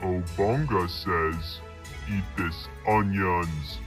Obonga says, eat this onions.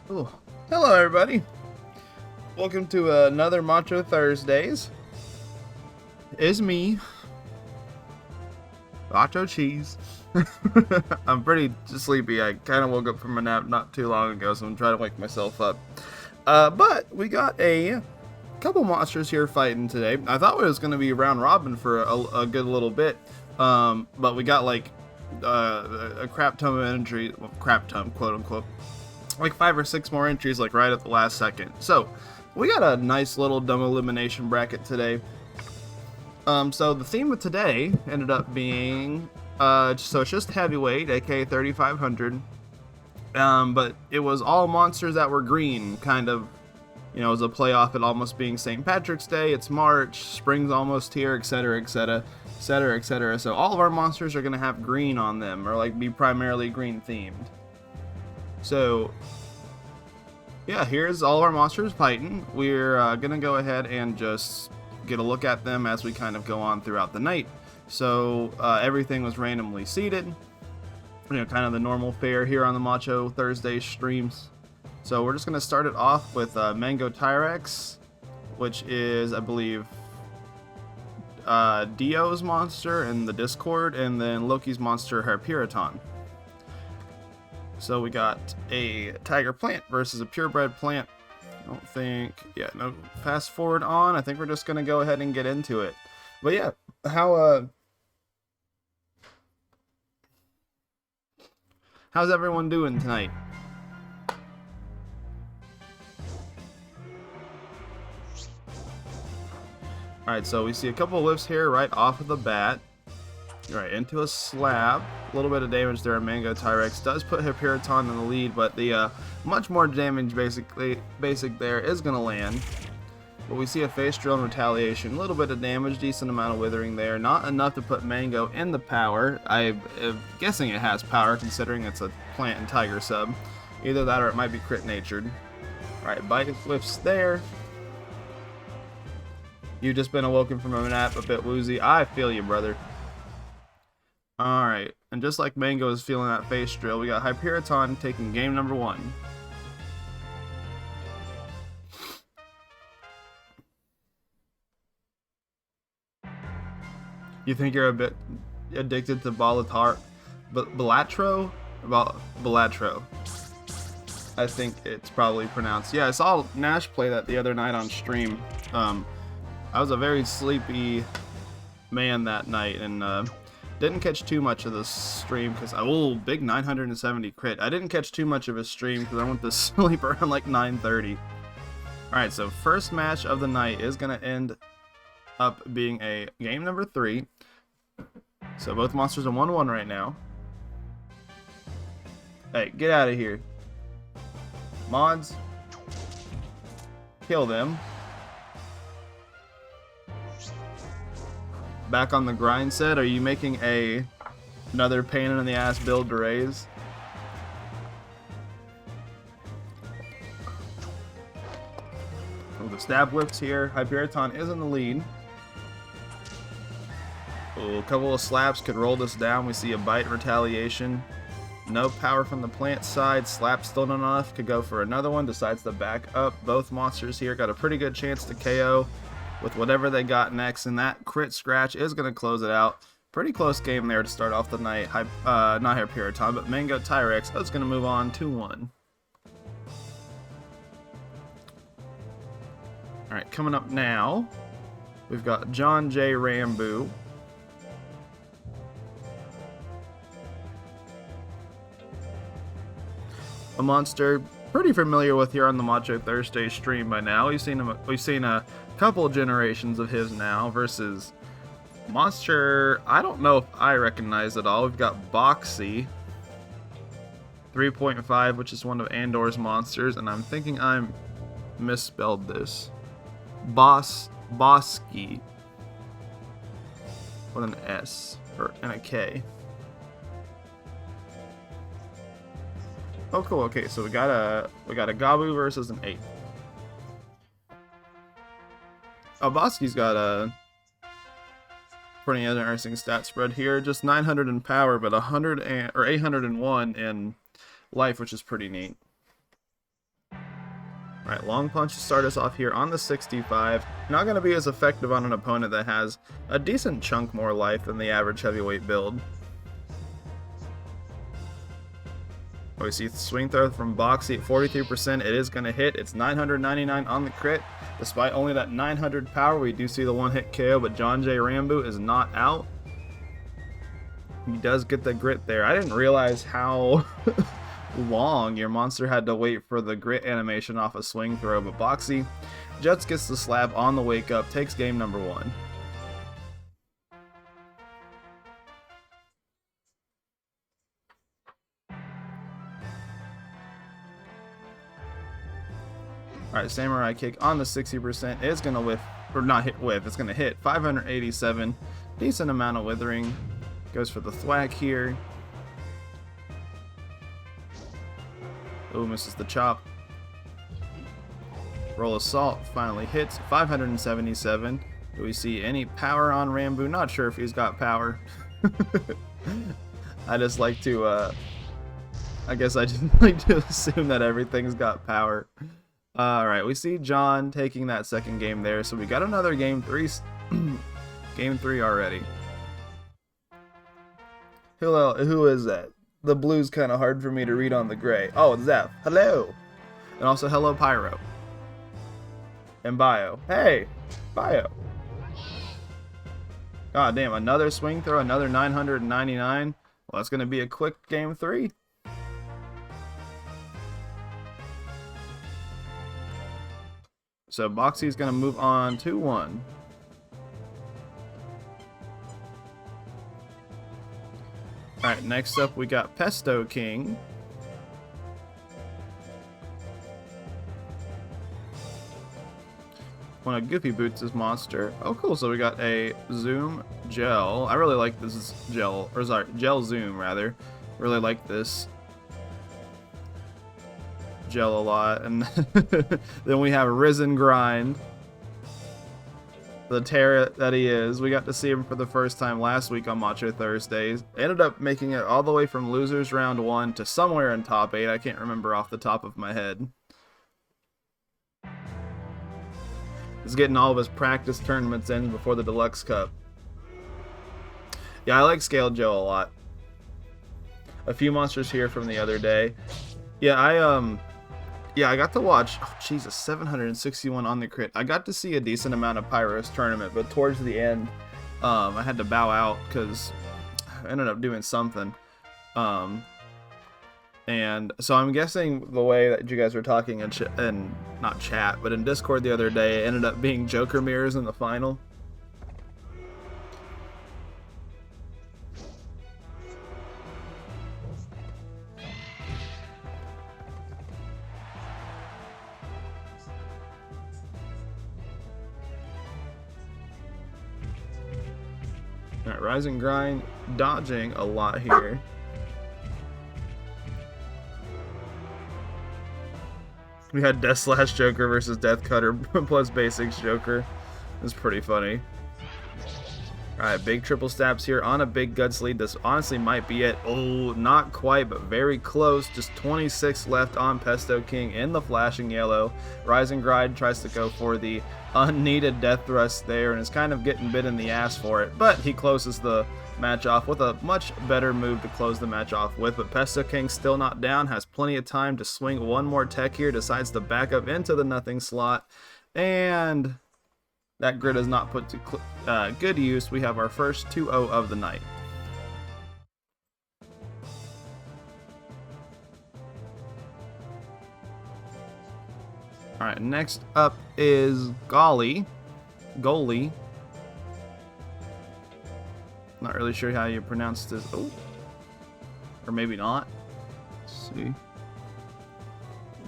Oh, hello everybody. Welcome to another Macho Thursdays. It's me, Macho Cheese. I'm pretty sleepy. I kind of woke up from a nap not too long ago, so I'm trying to wake myself up. But we got a couple monsters here fighting today. I thought it was going to be round robin for a good little bit, but we got like a crap ton of entry, well, crap ton, quote unquote. Like 5 or 6 more entries like right at the last second. So we got a nice little dumb elimination bracket today. So the theme of today ended up being so it's just heavyweight, aka 3500. But it was all monsters that were green, kind of, you know, as a playoff it almost being St. Patrick's Day, it's March, spring's almost here, etc, etc, etc, etc. So all of our monsters are gonna have green on them, or like be primarily green themed. So, yeah, here's all of our monsters fighting. We're going to go ahead and just get a look at them as we kind of go on throughout the night. So, everything was randomly seeded. You know, kind of the normal fare here on the Macho Thursday streams. So, we're just going to start it off with Mango Tyrex, which is, I believe, Dio's monster in the Discord, and then Loki's monster, Harpyraton. So we got a tiger plant versus a purebred plant. I don't think, yeah, no, fast forward on. I think we're just going to go ahead and get into it. But yeah, how's everyone doing tonight? Alright, so we see a couple of lifts here right off of the bat. Alright, into a slab. A little bit of damage there. Mango Tyrex does put Harpyraton in the lead, but the much more damage basic there is going to land. But we see a face drill and retaliation. A little bit of damage, decent amount of withering there. Not enough to put Mango in the power. I'm guessing it has power considering it's a plant and tiger sub. Either that or it might be crit natured. Alright, bite lifts there. You've just been awoken from a nap, a bit woozy. I feel you, brother. Alright, and just like Mango is feeling that face drill, we got Hyperiton taking game number 1. You think you're a bit addicted to Balatar, but Balatro? Balatro. I think it's probably pronounced. Yeah, I saw Nash play that the other night on stream. I was a very sleepy man that night, and didn't catch too much of the stream because big 970 crit. I didn't catch too much of his stream because I went to sleep around like 9:30. All right, so first match of the night is gonna end up being a game number 3. So both monsters are 1-1 right now. Hey, get out of here. Mods, kill them. Back on the grind set, are you making another pain in the ass build to raise? Oh, the stab whips here. Hyperiton is in the lead. Oh, a couple of slaps could roll this down. We see a bite retaliation. No power from the plant side. Slap still not enough. Could go for another one. Decides to back up. Both monsters here got a pretty good chance to KO with whatever they got next. And that crit scratch is going to close it out. Pretty close game there to start off the night. Not Hyperiton, but Mango Tyrex is going to move on 2-1. Alright, coming up now, we've got John J. Rambo. A monster pretty familiar with here on the Macho Thursday stream by now. We've seen a couple generations of his now versus monster I don't know if I recognize at all. We've got Boxy 3.5, which is one of Andor's monsters, and I'm thinking I'm misspelled this. Bosky with an S and a K. Oh, cool. Okay, so we got a Gaboo versus an 8. Oh, Bosky's got a pretty interesting stat spread here. Just 900 in power, but 801 in life, which is pretty neat. All right, long punch to start us off here on the 65. Not going to be as effective on an opponent that has a decent chunk more life than the average heavyweight build. We see swing throw from Boxy at 43%. It is going to hit. It's 999 on the crit. Despite only that 900 power, we do see the one-hit KO, but John J. Rambo is not out. He does get the grit there. I didn't realize how long your monster had to wait for the grit animation off a swing throw, but Boxy just gets the slap on the wake up, takes game number 1. Alright, Samurai Kick on the 60% is going to whiff, or not hit whiff, it's going to hit 587. Decent amount of withering. Goes for the thwack here. Oh, misses the chop. Roll Assault finally hits 577. Do we see any power on Rambo? Not sure if he's got power. I just like to, I guess I just like to assume that everything's got power. Alright, we see John taking that second game there, so we got another game 3 game 3 already. Who is that? The blue's kind of hard for me to read on the gray. Oh, it's Zeph. Hello! And also hello Pyro. And Bio. Hey! Bio. God damn, another swing throw, another 999. Well, that's going to be a quick game 3. So Boxy's going to move on 2-1. Alright, next up we got Pesto King. One of Goofy Boots' monster. Oh cool, so we got a Zuum gel. I really like this gel, or sorry, gel Zuum rather. Really like this gel a lot. And then we have Risen Grind. the terror that he is. We got to see him for the first time last week on Macho Thursdays. Ended up making it all the way from losers round 1 to somewhere in top 8. I can't remember off the top of my head. He's getting all of his practice tournaments in before the Deluxe Cup. Yeah, I like Scaled Joe a lot. A few monsters here from the other day. Yeah, I got to watch, oh Jesus, 761 on the crit. I got to see a decent amount of Pyro's tournament, but towards the end, I had to bow out because I ended up doing something. And so I'm guessing the way that you guys were talking in not chat, but in Discord the other day, it ended up being Joker mirrors in the final. Alright, Rise and Grind, dodging a lot here. We had Death Slash Joker versus Death Cutter plus Basics Joker. It was pretty funny. Alright, big triple stabs here on a big Guts lead. This honestly might be it. Oh, not quite, but very close. Just 26 left on Pesto King in the flashing yellow. Rise and Grind tries to go for the unneeded death thrust there and is kind of getting bit in the ass for it, but he closes the match off with a much better move to close the match off with. But Pesto King still not down, has plenty of time to swing one more tech here, decides to back up into the nothing slot, and that grid is not put to good use. We have our first 2-0 of the night. Alright, next up is Goalie. Not really sure how you pronounce this. Oh. Or maybe not. Let's see.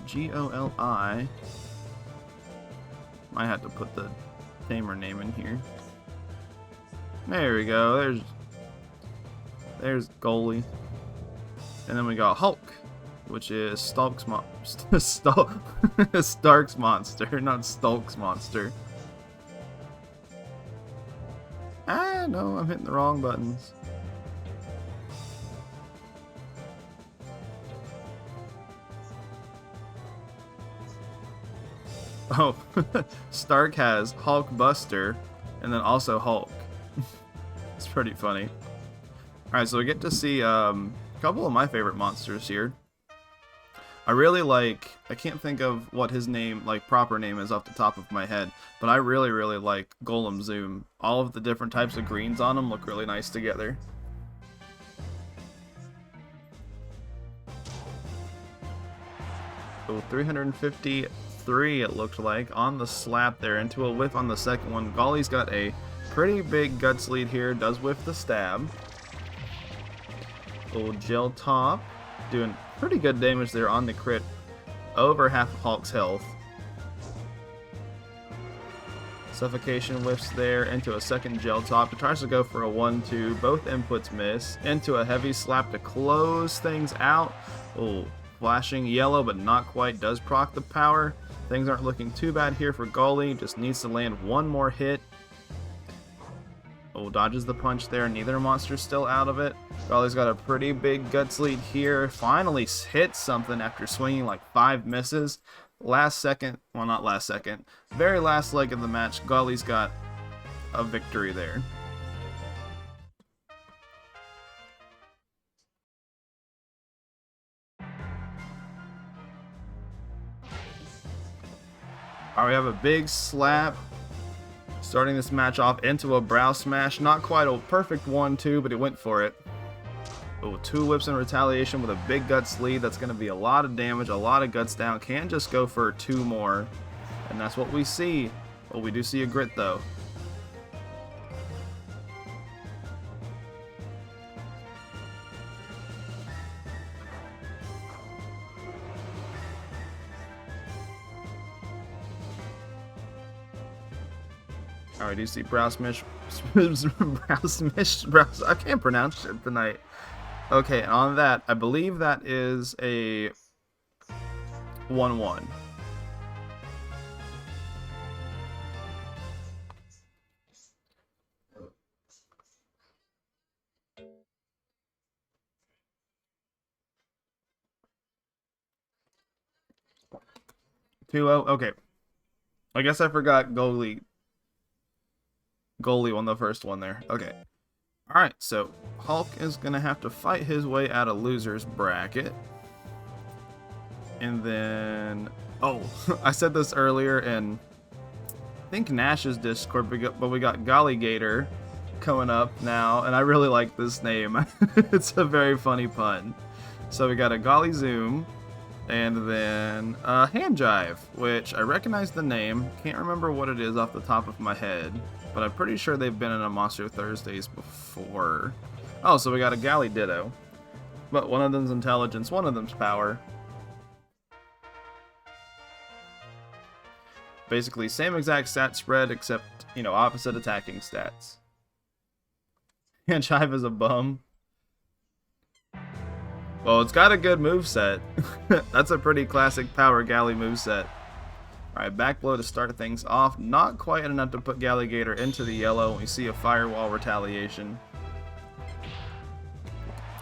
G-O-L-I. Might have to put the tamer name in here. There we go. There's Goalie. And then we got Hulk, which is Stark's monster, not Stalk's monster. Ah, no, I'm hitting the wrong buttons. Oh, Stark has Hulk Buster, and then also Hulk. It's pretty funny. Alright, so we get to see a couple of my favorite monsters here. I really like, I can't think of what his name, like proper name is off the top of my head, but I really like Golem Zuum. All of the different types of greens on him look really nice together. So 353 it looked like on the slap there, into a whiff on the second one. Golly's got a pretty big guts lead here, does whiff the stab. Old gel top, doing pretty good damage there on the crit, over half of Hulk's health. Suffocation whiffs there into a second gel top. It tries to go for a 1-2, both inputs miss, into a heavy slap to close things out. Oh, flashing yellow but not quite, does proc the power. Things aren't looking too bad here for Golly, just needs to land one more hit. Oh, dodges the punch there. Neither monster's still out of it. Golly's got a pretty big guts lead here. Finally hits something after swinging like 5 misses. Last second, well, not last second, very last leg of the match, Golly's got a victory there. Alright, we have a big slap. Starting this match off into a brow smash. Not quite a perfect 1-2, but it went for it. Oh, 2 whips in retaliation with a big guts lead. That's going to be a lot of damage, a lot of guts down. Can just go for 2 more. And that's what we see. Oh, we do see a grit, though. Alright, do you see brow smash? I can't pronounce it tonight. Okay, and on that, I believe that is a 1-1. 2-0. Okay. I guess I forgot goalie on the first one there. Okay. Alright, so Hulk is going to have to fight his way out of loser's bracket. And then... Oh, I said this earlier in, I think, Nash's Discord, but we got Gollygator coming up now, and I really like this name. It's a very funny pun. So we got a Golly Zuum, and then a Hand Jive, which I recognize the name. Can't remember what it is off the top of my head, but I'm pretty sure they've been in a Monster Thursdays before. Oh, so we got a Galley Ditto, but one of them's intelligence, one of them's power. Basically, same exact stat spread, except, you know, opposite attacking stats. And Jive is a bum. Well, it's got a good moveset. That's a pretty classic Power Galley moveset. Alright, back blow to start things off. Not quite enough to put Galligator into the yellow. We see a Firewall Retaliation.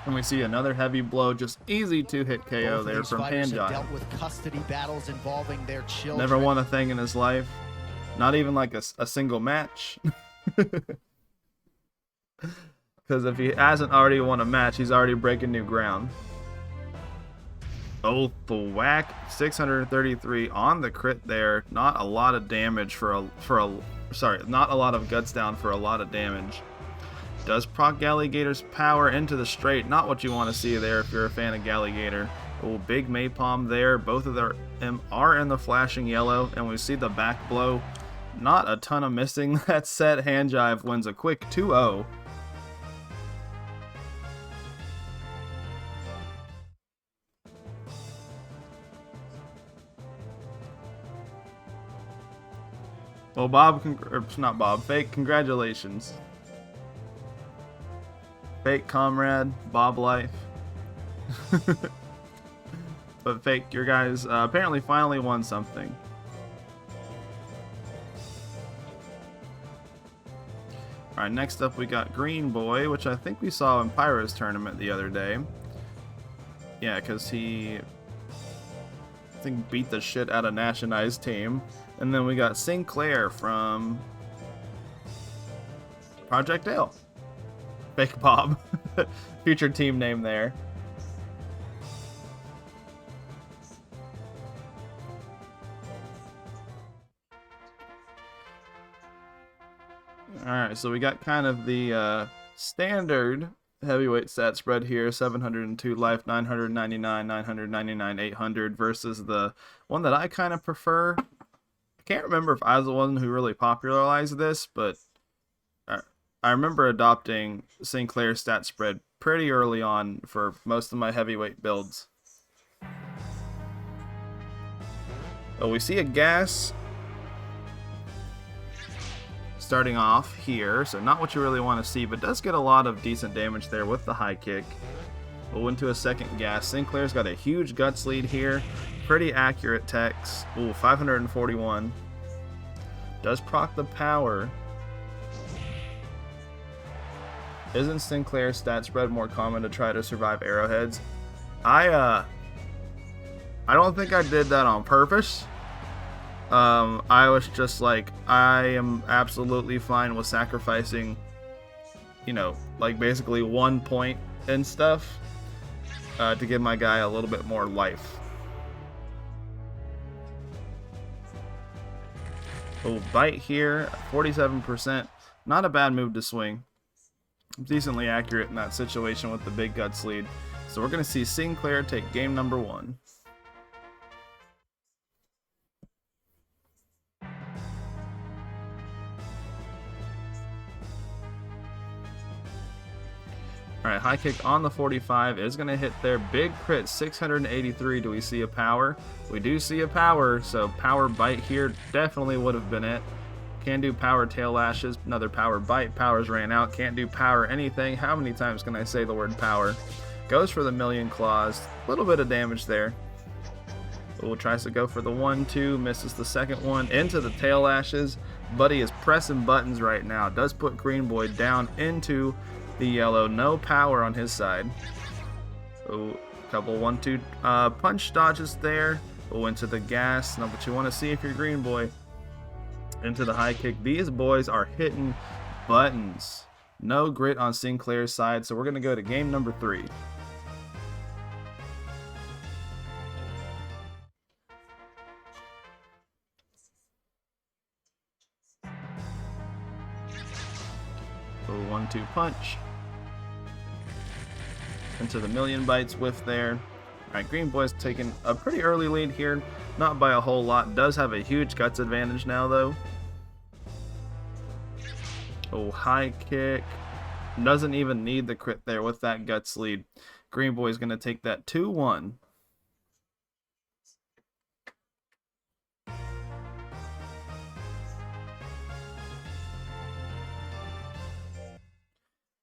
And we see another heavy blow, just easy 2-hit KO there from Hand Jive. Dealt with custody battles involving their children. Never won a thing in his life. Not even like a single match. Because if he hasn't already won a match, he's already breaking new ground. Oh, the whack. 633 on the crit there. Not a lot of damage not a lot of guts down for a lot of damage. Does proc Galligator's power into the straight. Not what you want to see there if you're a fan of Galligator. Oh, big Maypalm there. Both of them are in the flashing yellow, and we see the back blow. Not a ton of missing. That set. Hand Jive wins a quick 2-0. Well, Fake, congratulations. Fake comrade, Bob life. But Fake, your guys apparently finally won something. Alright, next up we got Green Boy, which I think we saw in Pyro's tournament the other day. Yeah, because he, I think, beat the shit out of Nash and I's team. And then we got Sinclair from Project Ale. Fake Bob. Future team name there. Alright, so we got kind of the standard heavyweight stat spread here. 702 life, 999, 999, 800 versus the one that I kind of prefer. I can't remember if I was the one who really popularized this, but I remember adopting Sinclair's stat spread pretty early on for most of my heavyweight builds. Oh, we see a gas starting off here, so not what you really want to see, but does get a lot of decent damage there with the high kick. We'll into a second gas. Sinclair's got a huge guts lead here. Pretty accurate techs. Ooh, 541. Does proc the power. Isn't Sinclair's stat spread more common to try to survive arrowheads? I don't think I did that on purpose. I was just like, I am absolutely fine with sacrificing, you know, like basically 1 point and stuff to give my guy a little bit more life. Oh, bite here, 47%. Not a bad move to swing. Decently accurate in that situation with the big guts lead. So we're going to see Sinclair take game number 1. Alright, high kick on the 45 is going to hit their big crit, 683. Do we see a power? We do see a power, so power bite here definitely would have been it. Can do power tail lashes, another power bite, powers ran out, can't do power anything. How many times can I say the word power? Goes for the million claws, a little bit of damage there. Ooh, tries to go for the 1-2, misses the second one, into the tail lashes. Buddy is pressing buttons right now, does put Green Boy down into the yellow, no power on his side. Oh, couple 1-2 punch dodges there. Oh, into the gas. Not what you want to see if you're green boy. Into the high kick. These boys are hitting buttons. No grit on Sinclair's side, so we're going to go to game number 3. So 1-2 punch. Into the million bites whiff there. Alright, green boy's taking a pretty early lead here. Not by a whole lot. Does have a huge guts advantage now, though. Oh, high kick. Doesn't even need the crit there with that guts lead. Green boy's going to take that 2-1.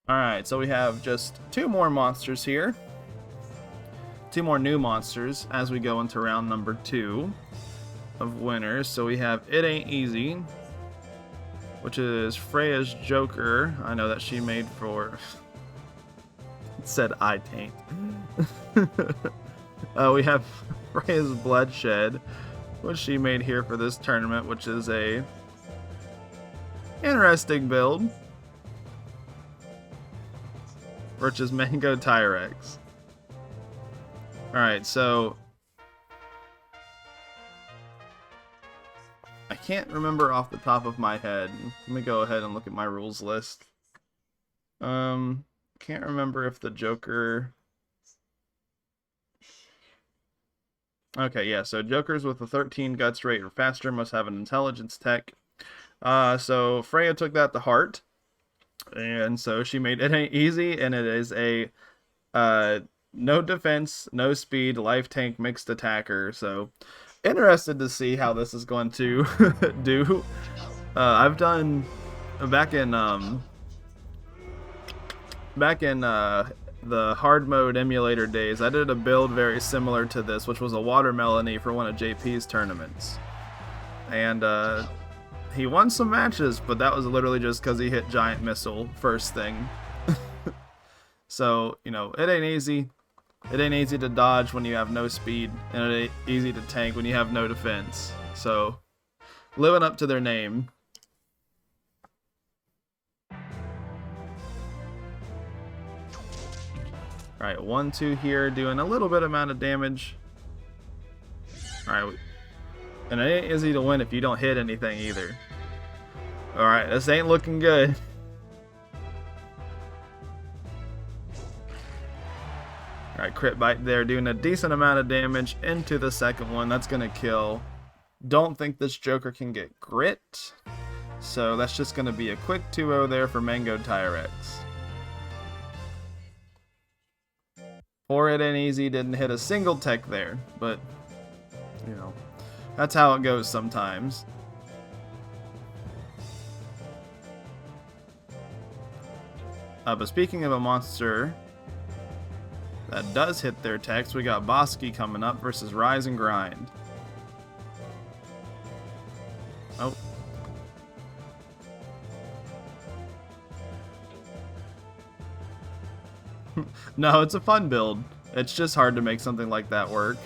Alright, so we have just 2 more monsters here. 2 more new monsters as we go into round number 2 of winners. So we have It Ain't Easy, which is Freya's Joker. I know that she made for... it said I taint. We have Freya's Bloodshed, which she made here for this tournament, which is a interesting build. Which is Mango Tyrex. Alright, so I can't remember off the top of my head. Let me go ahead and look at my rules list. Can't remember if the Joker... Okay, yeah, so Jokers with a 13 guts rate or faster must have an intelligence tech. So Freya took that to heart. And so she made It Ain't Easy, and it is a no defense, no speed, life tank mixed attacker. So interested to see how this is going to do. I've done back in the hard mode emulator days, I did a build very similar to this, which was a Watermelony for one of JP's tournaments. And he won some matches, but that was literally just because he hit Giant Missile first thing. So, you know, it ain't easy. It ain't easy to dodge when you have no speed, and it ain't easy to tank when you have no defense. So, living up to their name. Alright, 1-2 here, doing a little bit amount of damage. Alright, and it ain't easy to win if you don't hit anything either. Alright, this ain't looking good. Alright, crit bite there, doing a decent amount of damage into the second one. That's going to kill. Don't think this Joker can get grit. So that's just going to be a quick 2-0 there for Mango Tyrex. Or It Ain't Easy didn't hit a single tech there, but, you know, that's how it goes sometimes. But speaking of a monster that does hit their techs, we got Bosky coming up versus Rise and Grind. Oh. No, it's a fun build. It's just hard to make something like that work.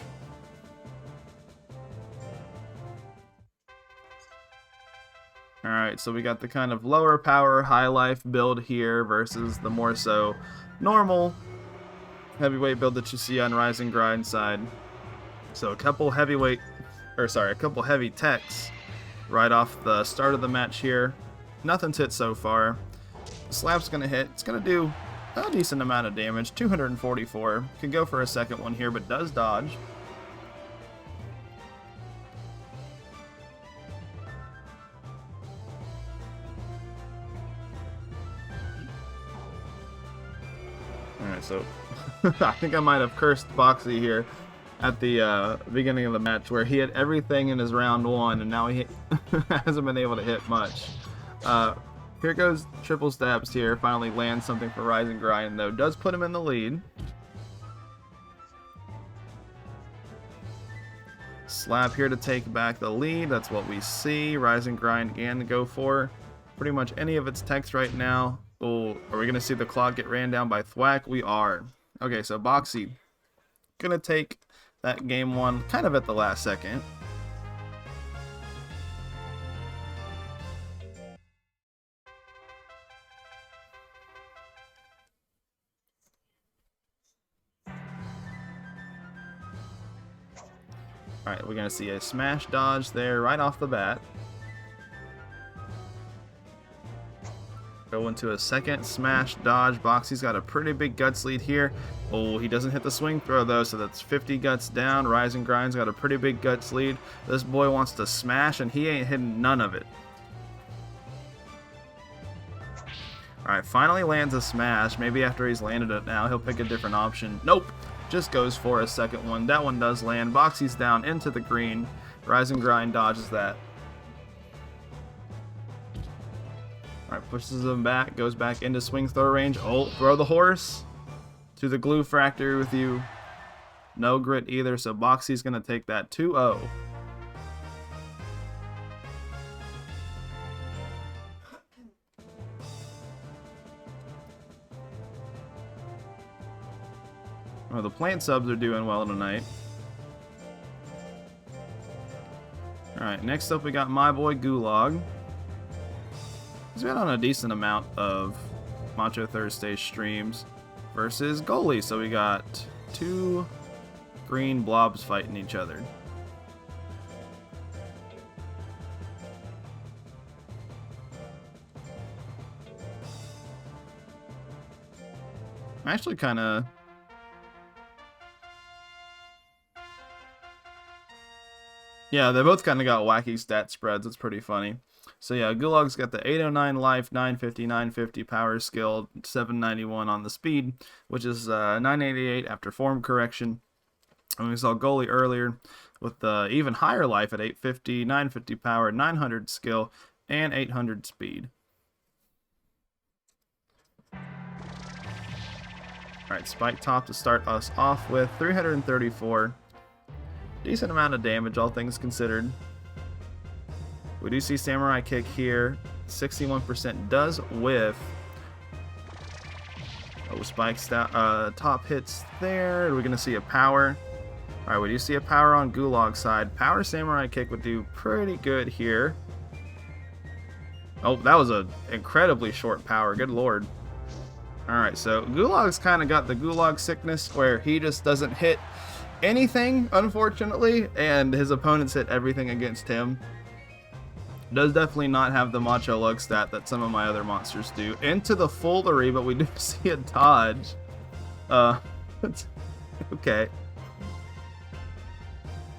Alright, so we got the kind of lower power, high life build here versus the more so normal heavyweight build that you see on Rise and Grind side. So a couple heavy techs right off the start of the match here. Nothing's hit so far. The slap's gonna hit. It's gonna do a decent amount of damage, 244. Could go for a second one here, but does dodge. Alright, so I think I might have cursed Boxy here at the beginning of the match, where he hit everything in his round 1, and now he hasn't been able to hit much. Here goes triple stabs here. Finally lands something for Rise and Grind, though. Does put him in the lead. Slap here to take back the lead. That's what we see. Rise and Grind can go for pretty much any of its techs right now. Oh, are we going to see the clock get ran down by Thwack? We are. Okay, so Boxy gonna take that game won kind of at the last second. Alright, we're going to see a smash dodge there right off the bat. Go into a second smash dodge. Boxy's got a pretty big guts lead here. Oh, he doesn't hit the swing throw though, so that's 50 guts down. Rise and Grind's got a pretty big guts lead. This boy wants to smash and he ain't hitting none of it. Alright, finally lands a smash. Maybe after he's landed it now, he'll pick a different option. Nope! Just goes for a second one. That one does land. Boxy's down into the green. Rise and Grind dodges that. Alright, pushes him back, goes back into swing throw range. Oh, throw the horse to the glue factory with you. No grit either, so Boxy's going to take that 2-0. Oh, the plant subs are doing well tonight. Alright, next up we got my boy Gulag. He's been on a decent amount of Macho Thursday streams versus Goalie, so we got two green blobs fighting each other. I'm actually kind of... Yeah, they both kind of got wacky stat spreads. It's pretty funny. So yeah, Gulag's got the 809 life, 950, 950 power skill, 791 on the speed, which is 988 after form correction. And we saw Goalie earlier with the even higher life at 850, 950 power, 900 skill, and 800 speed. Alright, Spike Top to start us off with 334. Decent amount of damage, all things considered. We do see Samurai Kick here. 61% does whiff. Oh, Spike's top hits there. Are we going to see a power? Alright, we do see a power on Gulag's side. Power Samurai Kick would do pretty good here. Oh, that was an incredibly short power. Good lord. Alright, so Gulag's kind of got the Gulag sickness where he just doesn't hit anything, unfortunately, and his opponents hit everything against him. Does definitely not have the Macho Lug stat that some of my other monsters do. Into the Foldery, but we do see a dodge. Okay.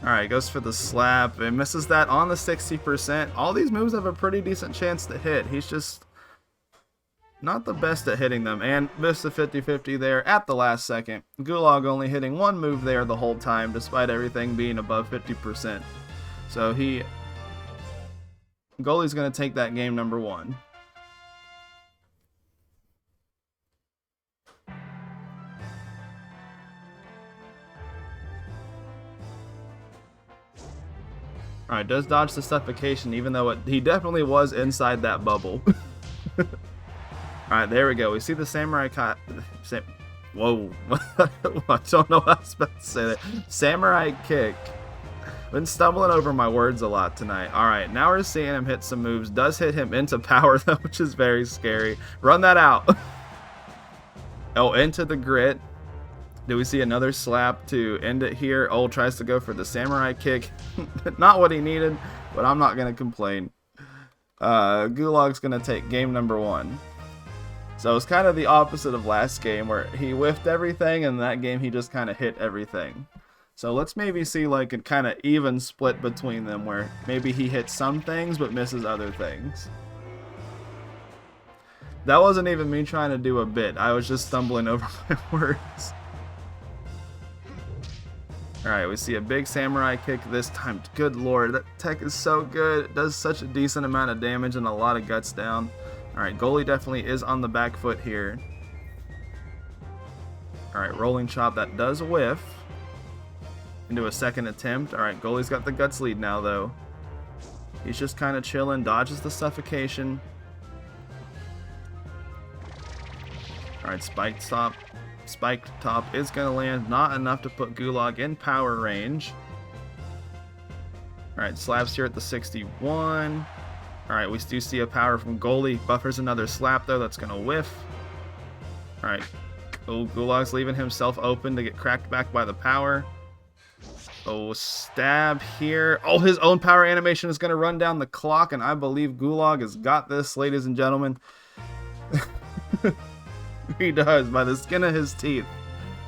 Alright, goes for the slap and misses that on the 60%. All these moves have a pretty decent chance to hit. He's just not the best at hitting them, and missed the 50-50 there at the last second. Gulag only hitting one move there the whole time, despite everything being above 50%. So Goalie's going to take that game number 1. Alright, does dodge the suffocation, even though he definitely was inside that bubble. Alright, there we go. We see the Samurai Whoa. I don't know what I was about to say there. Samurai Kick. Been stumbling over my words a lot tonight. Alright, now we're seeing him hit some moves. Does hit him into power, though, which is very scary. Run that out. Oh, into the grit. Do we see another slap to end it here? Oh, tries to go for the Samurai Kick. Not what he needed, but I'm not going to complain. Gulag's going to take game number 1. So it's kind of the opposite of last game where he whiffed everything, and that game he just kind of hit everything. So let's maybe see like a kind of even split between them where maybe he hits some things but misses other things. That wasn't even me trying to do a bit. I was just stumbling over my words. Alright, we see a big Samurai Kick this time. Good lord, that tech is so good. It does such a decent amount of damage and a lot of guts down. Alright, Goalie definitely is on the back foot here. Alright, Rolling Chop, that does whiff. Into a second attempt. Alright, Goalie's got the guts lead now, though. He's just kind of chilling, dodges the suffocation. Alright, Spike spiked top is going to land. Not enough to put Gulag in power range. Alright, slabs here at the 61. Alright, we do see a power from Goalie. Buffers another slap though, that's going to whiff. Alright. Oh, Gulag's leaving himself open to get cracked back by the power. Oh, stab here. Oh, his own power animation is going to run down the clock, and I believe Gulag has got this, ladies and gentlemen. He does, by the skin of his teeth.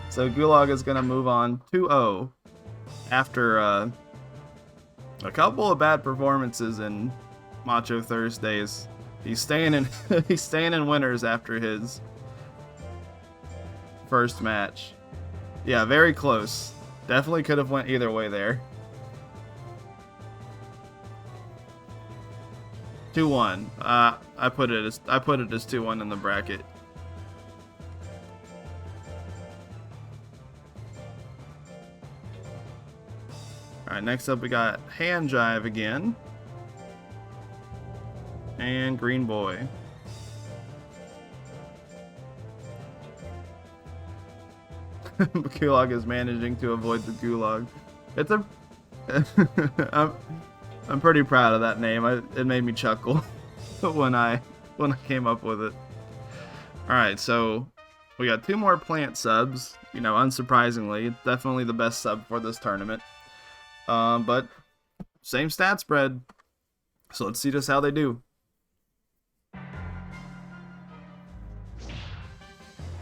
So Gulag is going to move on 2-0 after a couple of bad performances in Macho Thursdays. He's staying in he's staying in winners after his first match. Yeah, very close. Definitely could have went either way there. 2-1. I put it as 2-1 in the bracket. Alright, next up we got Hand Jive again. And Green Boy. Gulag is managing to avoid the Gulag. It's a... I'm pretty proud of that name. It made me chuckle when I came up with it. Alright, so we got 2 more plant subs. You know, unsurprisingly, definitely the best sub for this tournament. But same stat spread. So let's see just how they do.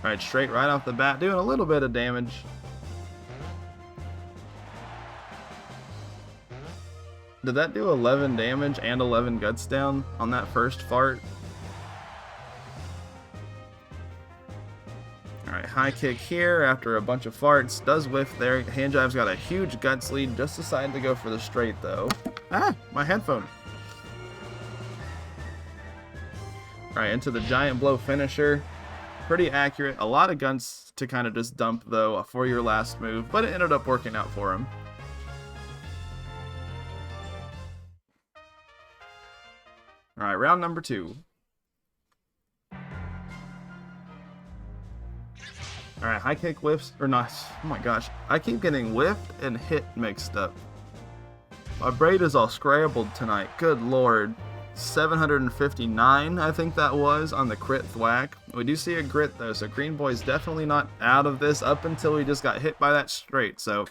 Alright, straight right off the bat, doing a little bit of damage. Did that do 11 damage and 11 guts down on that first fart? Alright, high kick here after a bunch of farts. Does whiff there. Hand Jive's got a huge guts lead. Just decided to go for the straight though. Ah, my headphone. Alright, into the giant blow finisher. Pretty accurate. A lot of guns to kind of just dump though for your last move, but it ended up working out for him. Alright, round number 2. Alright, high kick whiffs, or not, oh my gosh, I keep getting whiffed and hit mixed up. My braid is all scrambled tonight, good lord. 759, I think that was, on the crit thwack. We do see a grit though, so Green Boy's definitely not out of this up until he just got hit by that straight. So,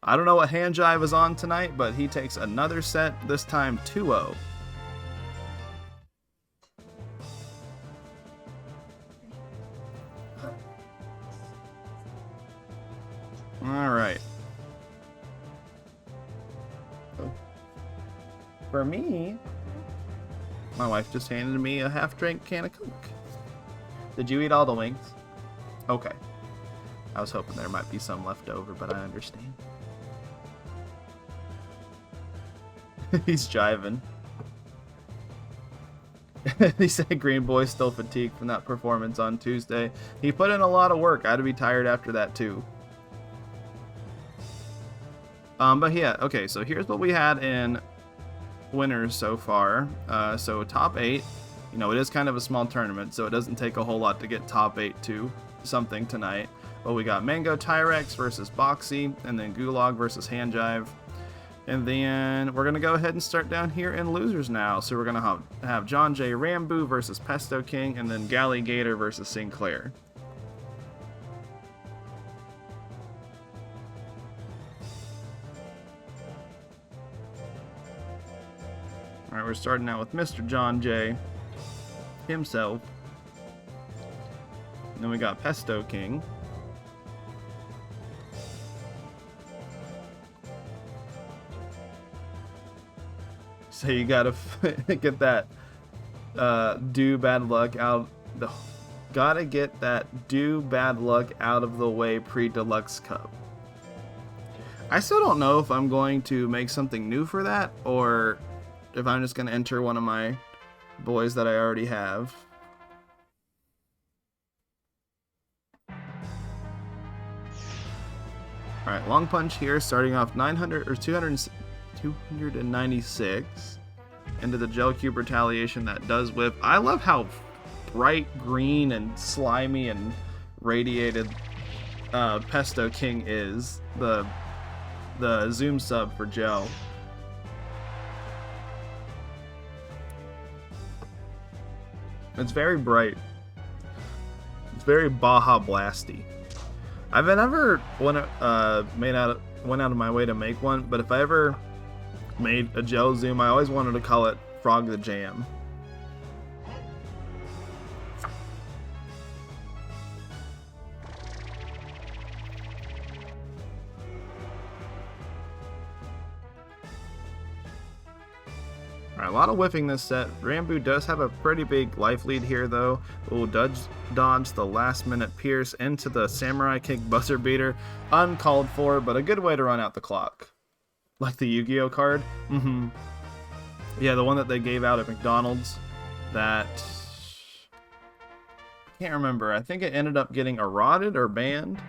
I don't know what Hand Jive is on tonight, but he takes another set, this time 2-0. Alright. For me, my wife just handed me a half-drink can of Coke. Did you eat all the wings? Okay. I was hoping there might be some left over, but I understand. He's jiving. He said Green Boy's still fatigued from that performance on Tuesday. He put in a lot of work. I'd be tired after that too. But yeah, okay, so here's what we had in winners so far. So top 8, you know, it is kind of a small tournament, so it doesn't take a whole lot to get top 8 to something tonight. But we got Mango Tyrex versus Boxy, and then Gulag versus Hand Jive. And then we're going to go ahead and start down here in losers now. So we're going to have John J. Rambo versus Pesto King, and then Galley Gator versus Sinclair. Alright, we're starting out with Mr. John J. himself. And then we got Pesto King. So you gotta get that do bad luck out. Gotta get that do bad luck out of the way pre-deluxe cup. I still don't know if I'm going to make something new for that, or if I'm just going to enter one of my boys that I already have. Alright, long punch here, starting off 900 or 296 into the gel cube retaliation that does whip. I love how bright green and slimy and radiated Pesto King is, the Zuum sub for Joe. It's very bright. It's very Baja Blasty. I've never went out of my way to make one, but if I ever made a gel Zuum, I always wanted to call it Frog the Jam. Alright, a lot of whiffing this set. Rambo does have a pretty big life lead here, though. Will dodge the last minute pierce into the Samurai Kick buzzer beater. Uncalled for, but a good way to run out the clock. Like the Yu-Gi-Oh card. Yeah, the one that they gave out at McDonald's. That... I can't remember. I think it ended up getting eroded or banned.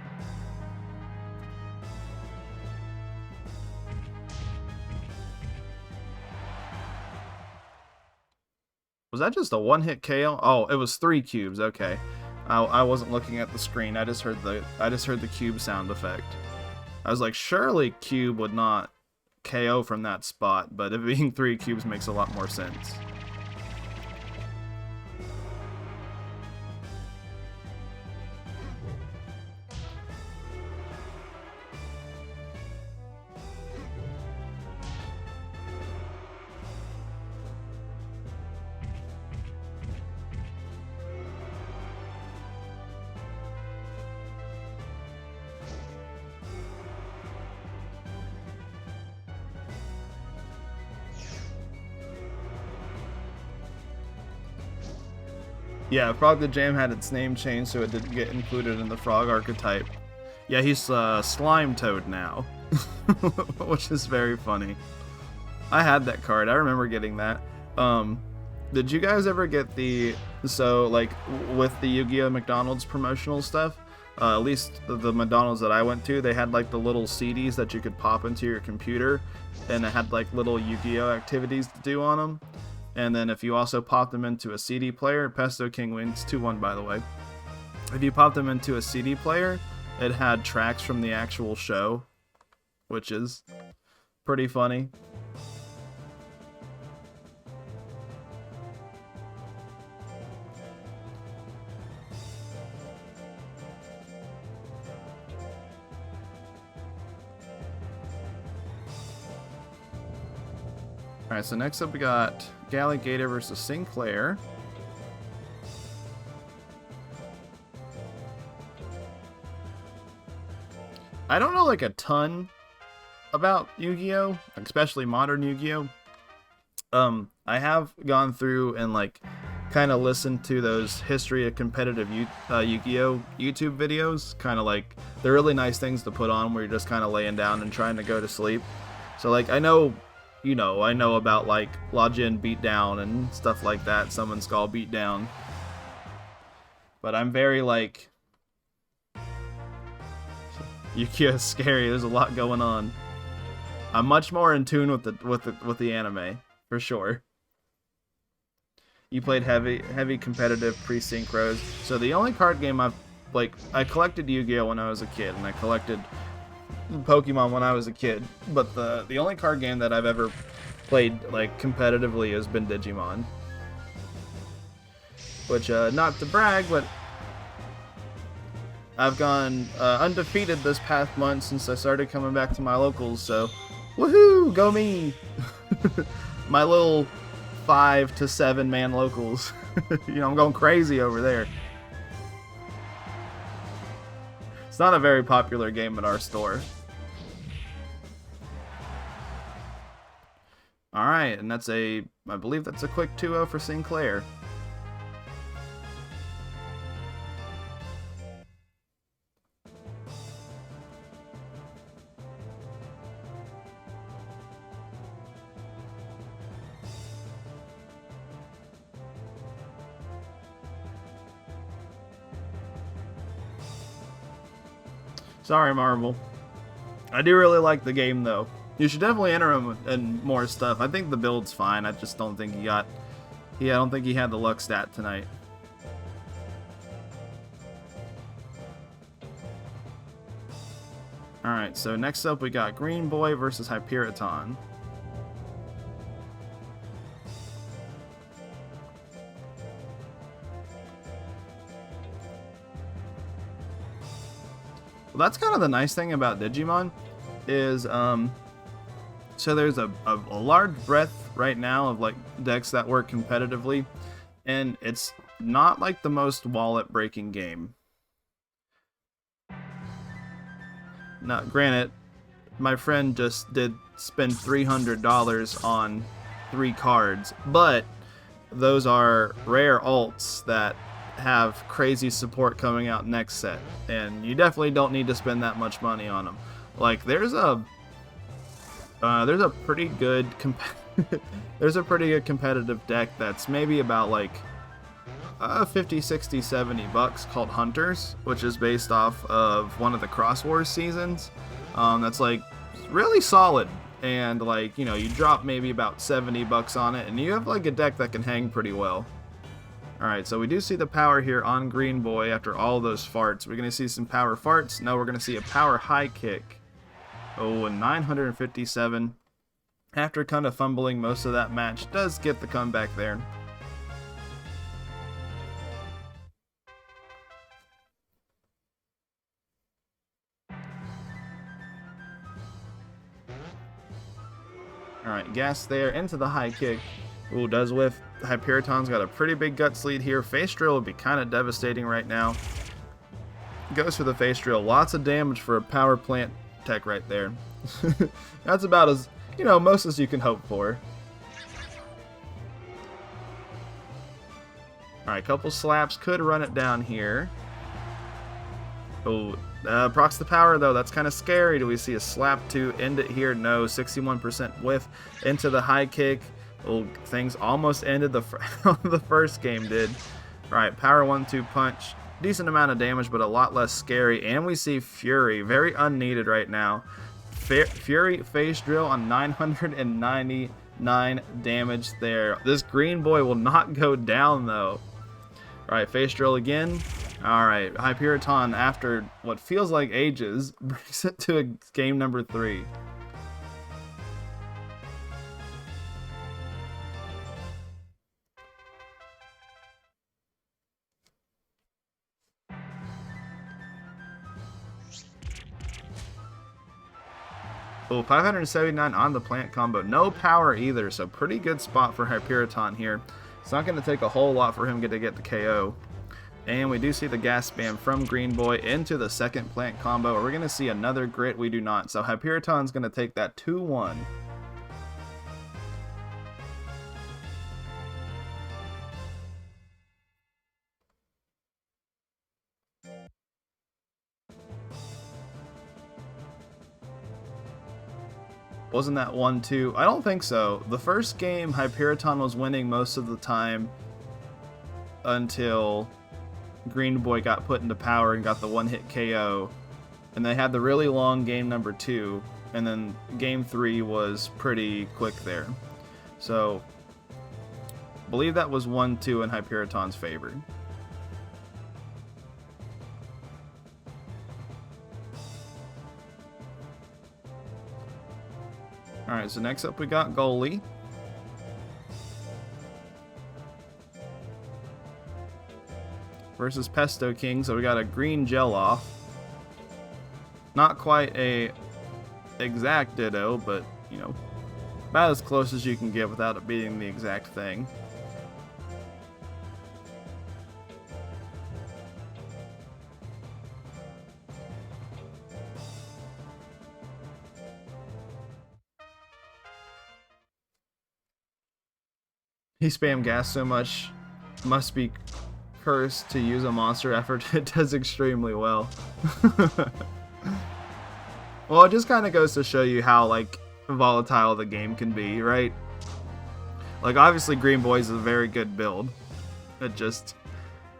Was that just a one-hit KO? Oh, it was 3 cubes. Okay, I wasn't looking at the screen. I just heard the cube sound effect. I was like, surely cube would not KO from that spot, but it being 3 cubes makes a lot more sense. Yeah, Frog the Jam had its name changed so it didn't get included in the Frog archetype. Yeah, he's Slime Toad now, which is very funny. I had that card. I remember getting that. Did you guys ever get the... So, like, with the Yu-Gi-Oh! McDonald's promotional stuff, at least the McDonald's that I went to, they had, like, the little CDs that you could pop into your computer, and it had, like, little Yu-Gi-Oh! Activities to do on them. And then if you also pop them into a CD player, Pesto King wins 2-1, by the way. If you pop them into a CD player, it had tracks from the actual show, which is pretty funny. Alright, so next up we got Galligator versus Sinclair. I don't know like a ton about Yu-Gi-Oh! Especially modern Yu-Gi-Oh! I have gone through and like kind of listened to those history of competitive Yu-Gi-Oh! YouTube videos. Kind of like, they're really nice things to put on where you're just kind of laying down and trying to go to sleep. So like I know... You know, I know about, like, Lajin Beatdown and stuff like that, Summon Skull Beatdown. But I'm very, like... Yu-Gi-Oh! Scary, there's a lot going on. I'm much more in tune with the anime, for sure. You played heavy competitive pre-synchros. So the only card game I collected Yu-Gi-Oh! When I was a kid, and I collected Pokemon when I was a kid, but the only card game that I've ever played like competitively has been Digimon. Which, not to brag, but I've gone undefeated this past month since I started coming back to my locals, so woohoo, go me! My little 5 to 7 man locals. You know, I'm going crazy over there. It's not a very popular game at our store. Alright, and that's I believe that's a quick 2-0 for Sinclair. Sorry, Marvel. I do really like the game, though. You should definitely enter him in more stuff. I think the build's fine. I just don't think he got... I don't think he had the luck stat tonight. Alright, so next up we got Green Boy versus Hyperiton. Well, that's kind of the nice thing about Digimon, is, so there's a large breadth right now of, like, decks that work competitively, and it's not, like, the most wallet-breaking game. Now, granted, my friend just did spend $300 on 3 cards, but those are rare alts that have crazy support coming out next set, and you definitely don't need to spend that much money on them. Like, there's a pretty good competitive deck that's maybe about like 50, 60, 70 bucks called Hunters, which is based off of one of the Cross Wars seasons. That's like really solid, and like, you know, you drop maybe about 70 bucks on it and you have like a deck that can hang pretty well. Alright, so we do see the power here on Green Boy after all those farts. We're going to see some power farts. No, we're going to see a power high kick. Oh, a 957. After kind of fumbling most of that match, does get the comeback there. Alright, gas there into the high kick. Ooh, does whiff. Hyperiton's got a pretty big guts lead here. Face drill would be kind of devastating right now. Goes for the face drill. Lots of damage for a power plant tech right there. That's about as, you know, most as you can hope for. Alright, couple slaps could run it down here. Oh, procs the power though. That's kind of scary. Do we see a slap to end it here? No, 61% whiff into the high kick. Oh, things almost ended. The first game did. Alright, power 1-2 punch. Decent amount of damage, but a lot less scary. And we see Fury. Very unneeded right now. Fury face drill on 999 damage there. This Green Boy will not go down though. Alright, face drill again. Alright, Hyperiton, after what feels like ages, brings it to a game number 3. Oh, 579 on the plant combo. No power either, so pretty good spot for Hyperiton here. It's not going to take a whole lot for him to get the KO. And we do see the gas spam from Green Boy into the second plant combo. Are we going to see another grit? We do not. So Hyperiton's going to take that 2-1. Wasn't that 1-2? I don't think so. The first game, Hyperiton was winning most of the time until Green Boy got put into power and got the one-hit KO. And they had the really long game number 2, and then game 3 was pretty quick there. So, I believe that was 1-2 in Hyperiton's favor. Alright, so next up we got Goalie. Versus Pesto King, so we got a green gel off. Not quite a exact ditto, but, you know, about as close as you can get without it being the exact thing. He spammed gas so much, must be cursed to use a monster effort. It does extremely well. Well, it just kind of goes to show you how, like, volatile the game can be, right? Like, obviously Green Boy's a very good build. It just,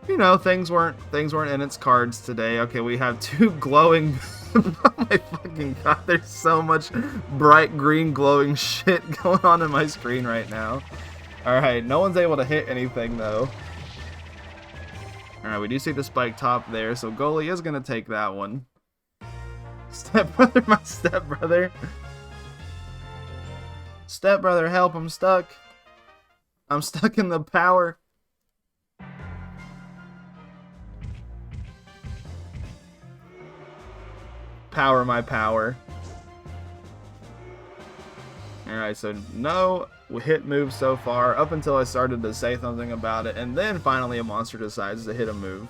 you know, things weren't in its cards today. Okay, we have 2 glowing oh my fucking god, there's so much bright green glowing shit going on in my screen right now. Alright, no one's able to hit anything though. Alright, we do see the spike top there, so Goalie is going to take that one. Stepbrother, my stepbrother. Stepbrother, help, I'm stuck. I'm stuck in the power. Power my power. Alright, so no hit move so far, up until I started to say something about it, and then finally a monster decides to hit a move.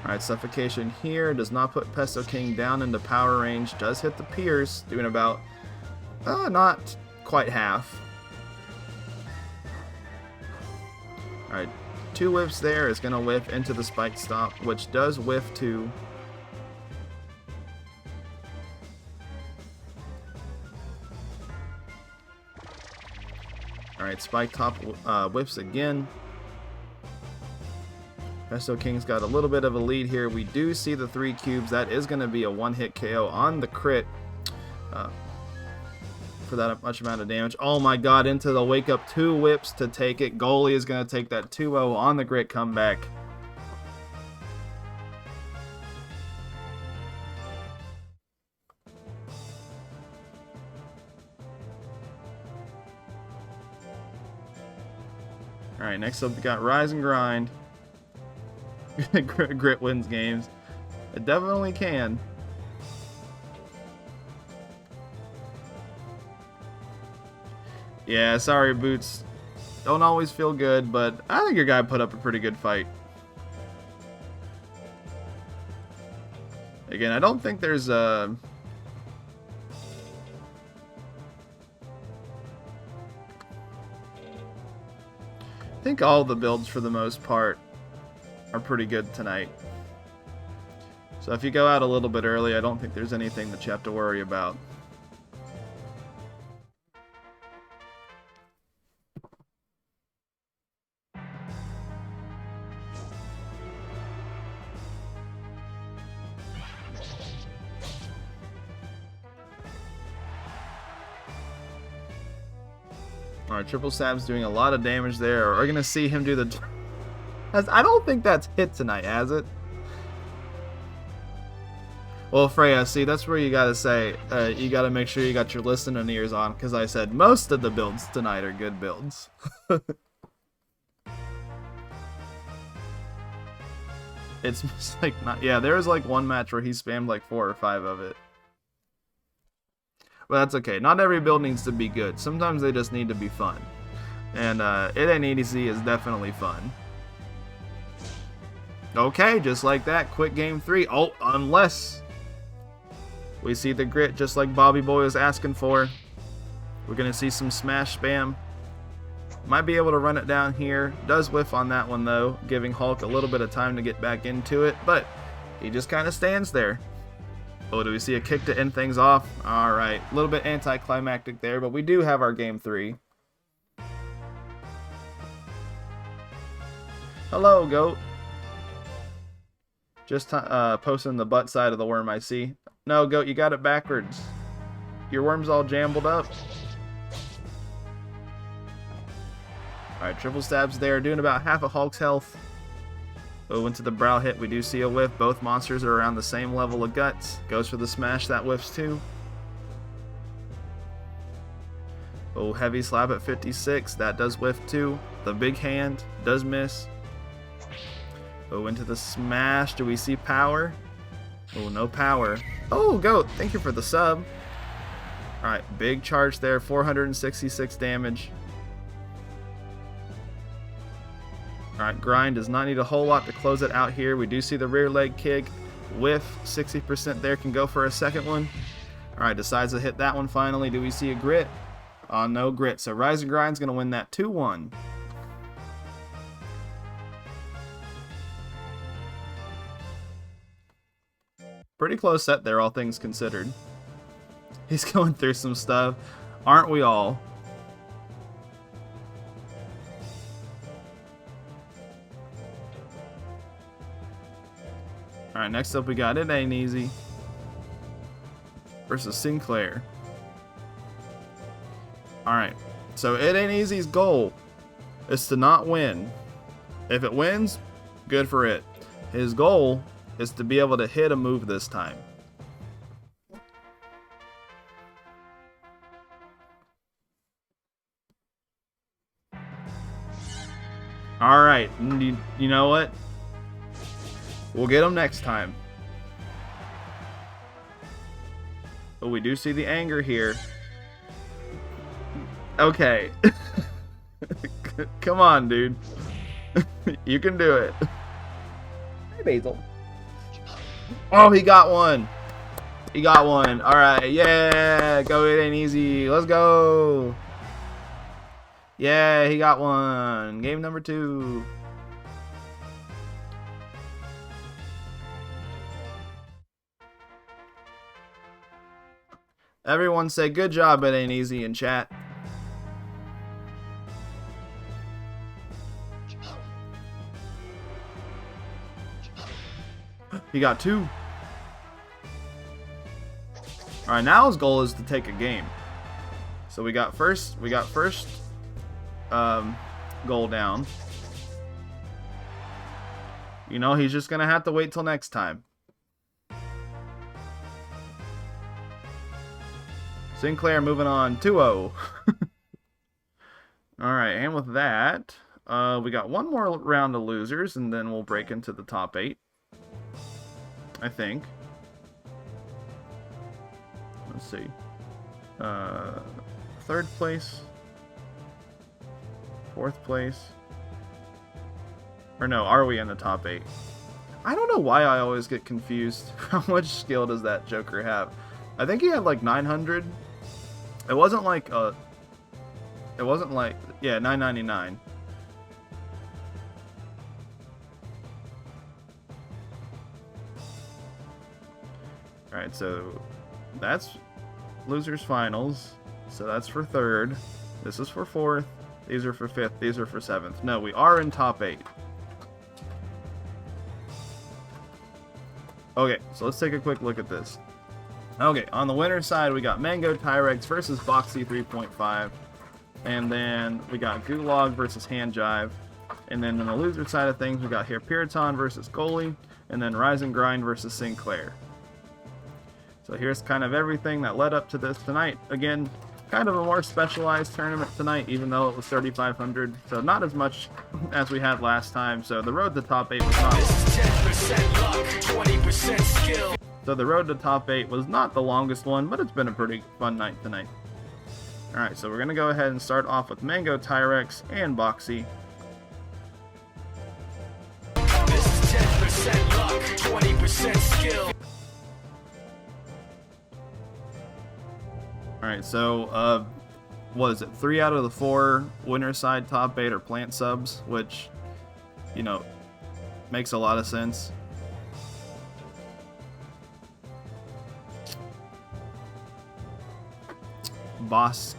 Alright, Suffocation here, does not put Pesto King down into power range, does hit the Pierce, doing about, not quite half. Alright, 2 whiffs there is going to whiff into the Spike Stomp, which does whiff to... Alright, Spike Top whiffs again. Pesto King's got a little bit of a lead here. We do see the 3 cubes. That is going to be a 1-hit KO on the crit for that much amount of damage. Oh my god, into the Wake Up 2 whips to take it. Goalie is going to take that 2-0 on the grit comeback. Alright, next up we got Rise and Grind. Grit wins games. It definitely can. Yeah, sorry, Boots. Don't always feel good, but I think your guy put up a pretty good fight. Again, I don't think there's a... I think all the builds, for the most part, are pretty good tonight. So if you go out a little bit early, I don't think there's anything that you have to worry about. Alright, Triple Stab's doing a lot of damage there. We're going to see him do the... I don't think that's hit tonight, has it? Well, Freya, see, that's where you gotta say, you gotta make sure you got your listening ears on, because I said most of the builds tonight are good builds. It's just like not... Yeah, there was like one match where he spammed like 4 or 5 of it. But that's okay. Not every build needs to be good. Sometimes they just need to be fun. And It Ain't Easy is definitely fun. Okay, just like that. Quick game 3. Oh, unless we see the grit just like Bobby Boy was asking for. We're going to see some smash spam. Might be able to run it down here. Does whiff on that one, though, giving Hulk a little bit of time to get back into it. But he just kind of stands there. Oh, do we see a kick to end things off? Alright, a little bit anticlimactic there, but we do have our game 3. Hello, goat. Just posting the butt side of the worm, I see. No, goat, you got it backwards. Your worm's all jambled up. Alright, triple stabs there, doing about half a Hulk's health. Oh, into the brow hit, we do see a whiff. Both monsters are around the same level of guts. Goes for the smash, that whiffs too. Oh, heavy slap at 56, that does whiff too. The big hand does miss. Oh, into the smash, do we see power? Oh, no power. Oh, goat, thank you for the sub. Alright, big charge there, 466 damage. Alright, grind does not need a whole lot to close it out here. We do see the rear leg kick. Whiff, 60% there, can go for a second one. Alright, decides to hit that one finally. Do we see a grit? No grit. So Rise and Grind's going to win that 2-1. Pretty close set there, all things considered. He's going through some stuff. Aren't we all? Alright, next up we got It Ain't Easy versus Sinclair. Alright, so It Ain't Easy's goal is to not win. If it wins, good for it. His goal is to be able to hit a move this time. Alright, you know what? We'll get him next time. But we do see the anger here. Okay. Come on, dude. You can do it. Hey, Basil. Oh, he got one. He got one. Alright, yeah. Go, it ain't easy. Let's go. Yeah, he got one. Game number 2. Everyone say good job, it ain't easy in chat. He got 2. Alright, now his goal is to take a game. So we got first goal down. You know, he's just gonna have to wait till next time. Sinclair moving on 2-0. Alright, and with that, we got one more round of losers, and then we'll break into the top 8. I think. Let's see. 3rd place. 4th place. Or no, are we in the top 8? I don't know why I always get confused. How much skill does that Joker have? I think he had like 900. It wasn't like yeah, 999. Alright, so that's losers finals. So that's for 3rd. This is for 4th. These are for 5th. These are for 7th. No, we are in top 8. Okay, so let's take a quick look at this. Okay, on the winner's side, we got Mango Tyrex versus Boxy 3.5. And then we got Gulag versus Hand Jive. And then on the loser side of things, we got here Piriton versus Goalie. And then Rise and Grind versus Sinclair. So here's kind of everything that led up to this tonight. Again, kind of a more specialized tournament tonight, even though it was 3,500. So not as much as we had last time. So the road to top 8 was not... 10% luck, 20% skill. So the road to top 8 was not the longest one, but it's been a pretty fun night tonight. Alright, so we're going to go ahead and start off with Mango, Tyrex, and Boxy. This is 10% luck, 20% skill. Alright, so, what is it? 3 out of the 4 winner side top 8 are plant subs, which, you know, makes a lot of sense. Bosky.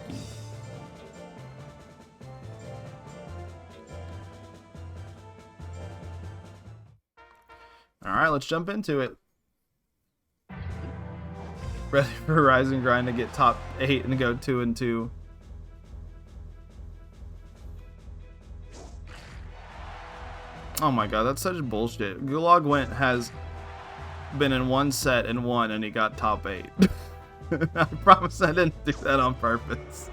Alright, let's jump into it. Ready for Rise and Grind to get top 8 and go 2-2. Oh my god, that's such bullshit. Gulag has been in one set and won, and he got top 8. I promise I didn't do that on purpose.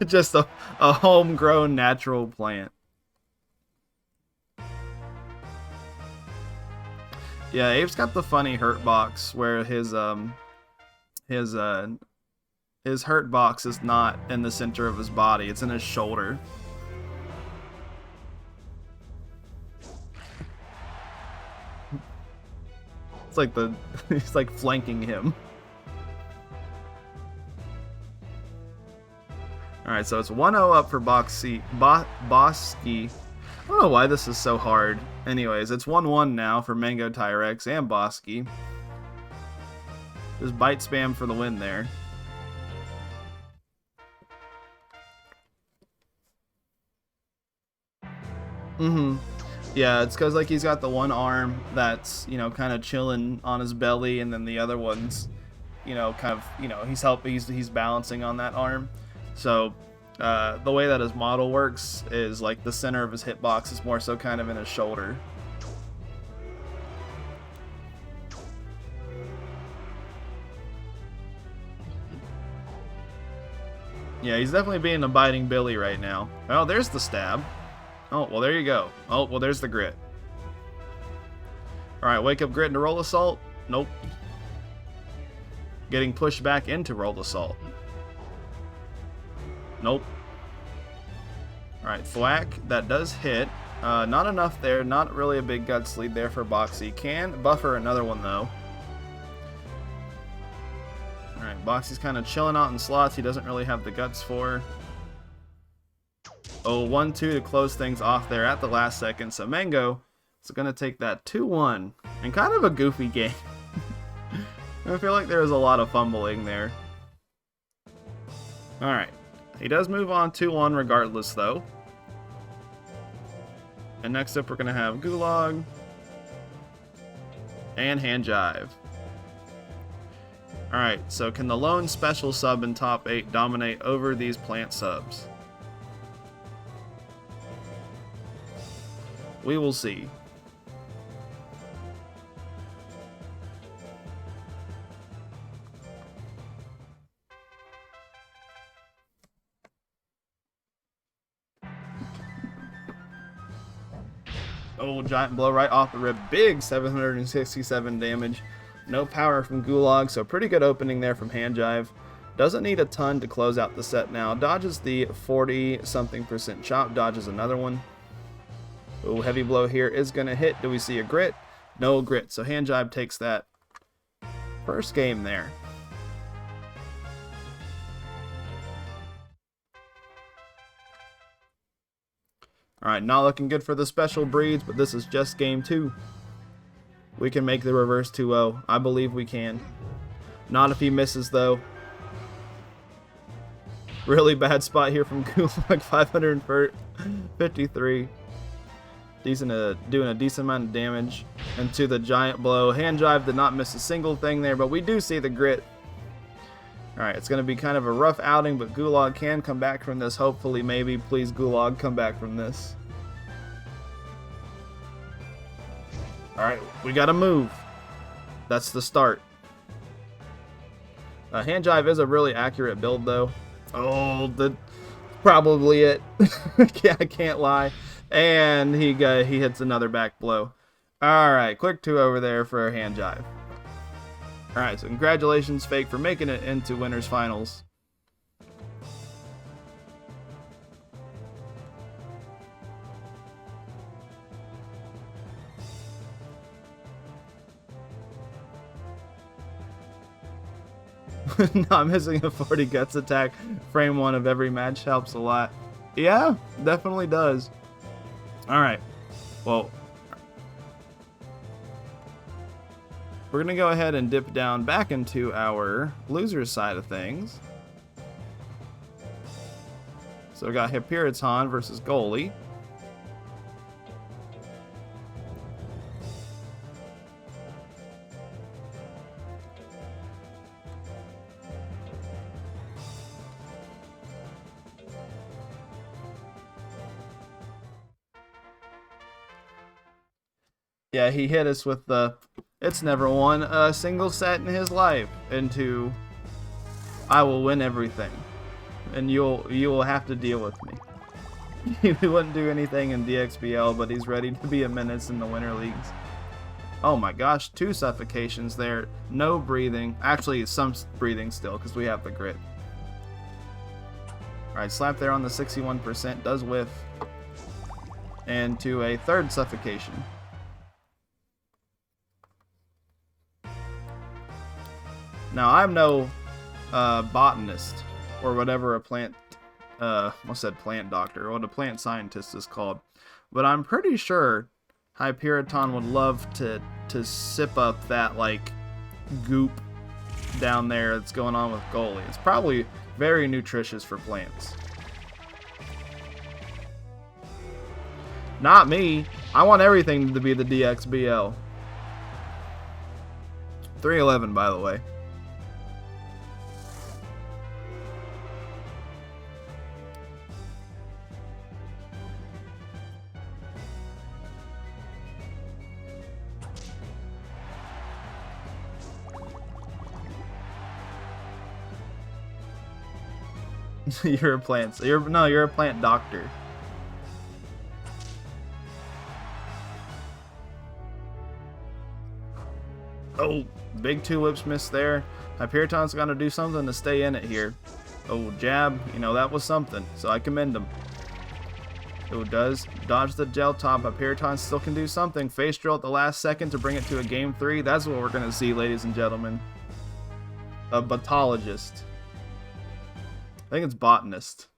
Just a homegrown natural plant. Yeah, Abe's got the funny hurt box where his hurt box is not in the center of his body, it's in his shoulder. It's like he's like flanking him. Alright, so it's 1-0 up for Bosky. I don't know why this is so hard. Anyways, it's 1-1 now for Mango, Tyrex, and Bosky. Just bite spam for the win there. Yeah, it's because like he's got the one arm that's, you know, kind of chilling on his belly, and then the other one's you know, kind of, you know, he's balancing on that arm. So the way that his model works is like the center of his hitbox is more so kind of in his shoulder. Yeah, he's definitely being a biting Billy right now. Oh, there's the stab. Oh, well, there you go. Oh, well, there's the grit. Alright, wake up grit into roll assault. Nope. Getting pushed back into roll assault. Nope. Alright, thwack. That does hit. Not enough there. Not really a big guts lead there for Boxy. Can buffer another one, though. Alright, Boxy's kind of chilling out in slots he doesn't really have the guts for. Oh, 1-2 to close things off there at the last second. So Mango is going to take that 2-1. And kind of a goofy game. I feel like there was a lot of fumbling there. Alright. He does move on 2-1 regardless, though. And next up we're going to have Gulag. And Hand Jive. Alright, so can the lone special sub in top 8 dominate over these plant subs? We will see. Oh, giant blow right off the rib. Big 767 damage. No power from Gulag, so pretty good opening there from Hand Jive. Doesn't need a ton to close out the set now. Dodges the 40-something% chop. Dodges another one. Oh, heavy blow here is going to hit. Do we see a grit? No grit. So Hand Jive takes that first game there. Alright, not looking good for the special breeds, but this is just game 2. We can make the reverse 2-0. I believe we can. Not if he misses, though. Really bad spot here from Gulag, 553. Doing a decent amount of damage into the giant blow. Hand Jive did not miss a single thing there, but we do see the grit. Alright, it's going to be kind of a rough outing, but Gulag can come back from this. Hopefully, maybe. Please, Gulag, come back from this. Alright, we got to move. That's the start. Hand Jive is a really accurate build, though. Oh, probably it. Yeah, I can't lie. And he hits another back blow. Alright, quick 2 over there for Hand Jive. Alright, so congratulations, Fake, for making it into Winners Finals. Not missing a 40 guts attack frame 1 of every match helps a lot. Yeah, definitely does. Alright, well, we're going to go ahead and dip down back into our losers side of things. So we got Hyperiton versus Goalie. Yeah, he hit us with the "it's never won a single set in his life" into "I will win everything, and you will have to deal with me." He wouldn't do anything in DXBL, but he's ready to be a menace in the winter leagues. Oh my gosh, 2 suffocations there. No breathing. Actually, some breathing still, because we have the grit. Alright, slap there on the 61%. Does whiff. And to a 3rd suffocation. Now, I'm no botanist, or whatever a plant, I said plant doctor, or what a plant scientist is called, but I'm pretty sure Hyperiton would love to sip up that, like, goop down there that's going on with Goalie. It's probably very nutritious for plants. Not me. I want everything to be the DXBL. 311, by the way. You're a plant. You're a plant doctor. Oh, big tulips missed there. Hyperion's got to do something to stay in it here. Oh, jab. You know, that was something. So I commend him. Oh, does dodge the gel top. Hyperion still can do something. Face drill at the last second to bring it to a game 3. That's what we're going to see, ladies and gentlemen. A botologist. I think it's botanist.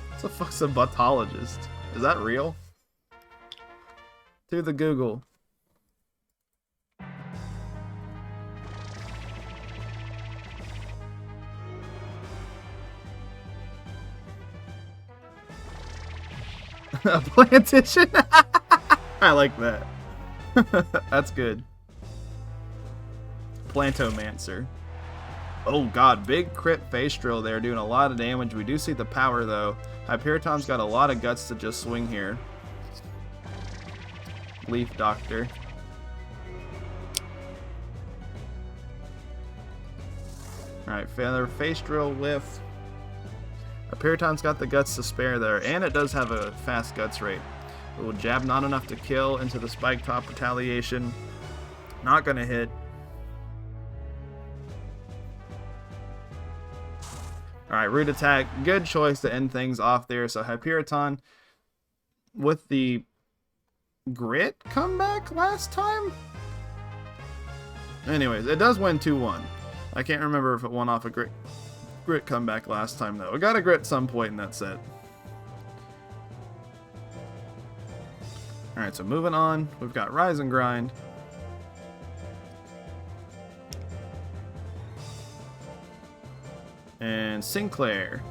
What the fuck's a botologist? Is that real? To the Google. A plantician? I like that. That's good. Plantomancer. Oh god, big crit face drill there, doing a lot of damage. We do see the power though. Hyperion's got a lot of guts to just swing here. Leaf Doctor. Alright, feather face drill whiff. Hyperion's got the guts to spare there, and it does have a fast guts rate. Ooh, jab not enough to kill into the spike top retaliation. Not gonna hit. Alright, root attack. Good choice to end things off there. So Hyperion with the grit comeback last time? Anyways, it does win 2-1. I can't remember if it won off a grit comeback last time though. It got a grit some point in that set. Alright, so moving on. We've got Rise and Grind. And Sinclair.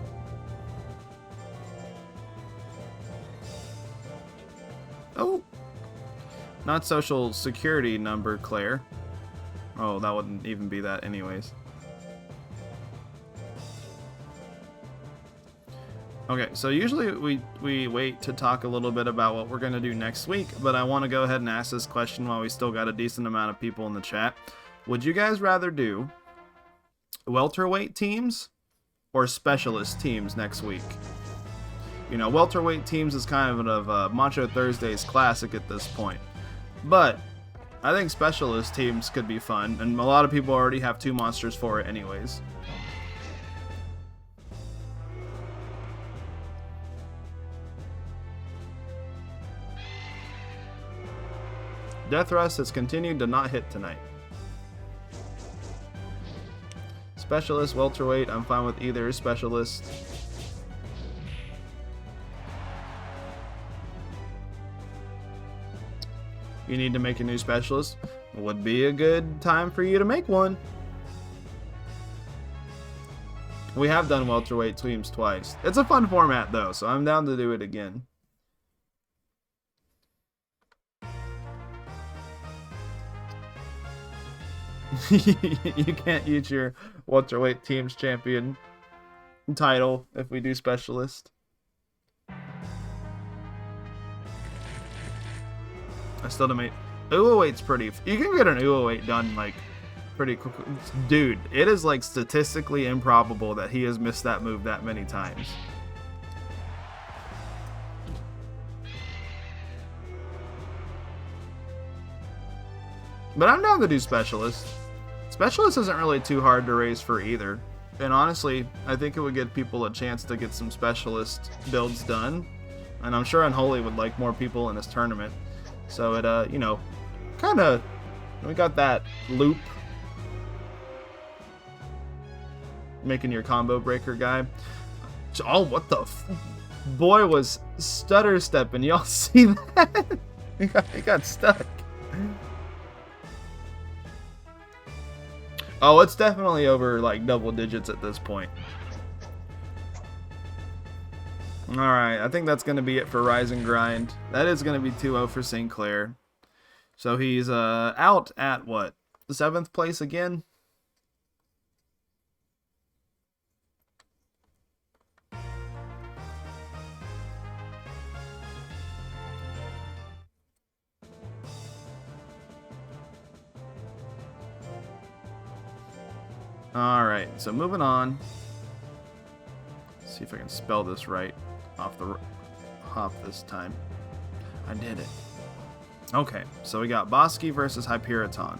Oh! Not social security number, Claire. Oh, that wouldn't even be that anyways. Okay, so usually we wait to talk a little bit about what we're going to do next week, but I want to go ahead and ask this question while we still got a decent amount of people in the chat. Would you guys rather do welterweight teams or specialist teams next week? You know, welterweight teams is kind of a Macho Thursdays classic at this point, but I think specialist teams could be fun, and a lot of people already have 2 monsters for it anyways. Death Rust has continued to not hit tonight. Specialist, welterweight, I'm fine with either specialist. You need to make a new specialist. Would be a good time for you to make one. We have done welterweight teams twice. It's a fun format though, so I'm down to do it again. You can't use your welterweight teams champion title if we do specialist. I still don't make Uo-8's pretty. You can get an Uo-8 done like pretty quick. Dude, it is like statistically improbable that he has missed that move that many times. But I'm down to do specialist. Specialist isn't really too hard to raise for either. And honestly, I think it would give people a chance to get some specialist builds done. And I'm sure Unholy would like more people in this tournament. So it, you know, kind of, we got that loop. Making your combo breaker guy. Oh, what the boy was stutter stepping. Y'all see that? he got stuck. Oh, it's definitely over like double digits at this point. Alright, I think that's going to be it for Rise and Grind. That is going to be 2-0 for Sinclair. So he's out at what? 7th place again? Alright, so moving on. Let's see if I can spell this right off the hop this time. I did it. Okay, so we got Bosky versus Hyperiton.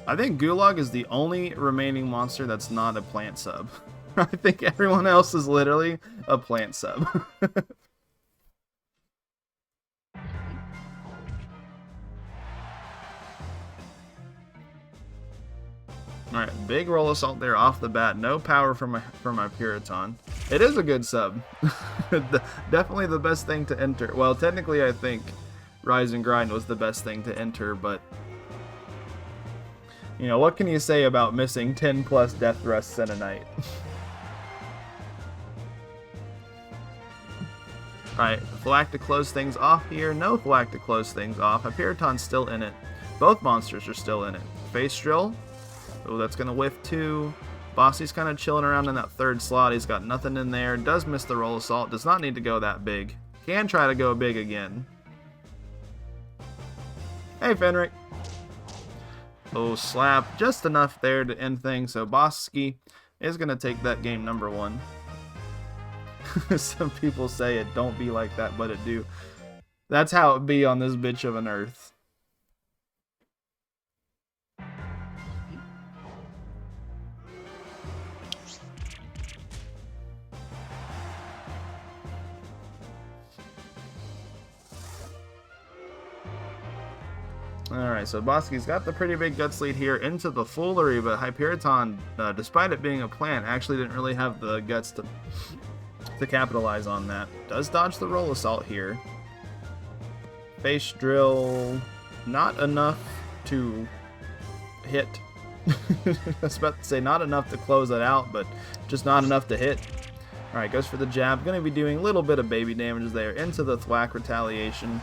I think Gulag is the only remaining monster that's not a plant sub. I think everyone else is literally a plant sub. Alright, big roll assault there off the bat. No power from my Puriton. It is a good sub. Definitely the best thing to enter. Well, technically I think Rise and Grind was the best thing to enter, but you know, what can you say about missing 10 plus death thrusts in a night? Alright, Thwack to close things off here. No Thwack to close things off. Hyperiton's still in it. Both monsters are still in it. Face Drill. Oh, that's going to whiff too. Bossy's kind of chilling around in that third slot. He's got nothing in there. Does miss the roll assault. Does not need to go that big. Can try to go big again. Hey, Fenric. Oh, slap. Just enough there to end things. So Bosky is going to take that game number 1. Some people say it don't be like that, but it do. That's how it be on this bitch of an earth. Alright, so Bosky's got the pretty big guts lead here into the foolery, but Hyperiton, despite it being a plant, actually didn't really have the guts to capitalize on that. Does dodge the roll assault here. Face Drill, not enough to hit. I was about to say not enough to close it out, but just not enough to hit. Alright, goes for the jab. Going to be doing a little bit of baby damage there into the Thwack retaliation.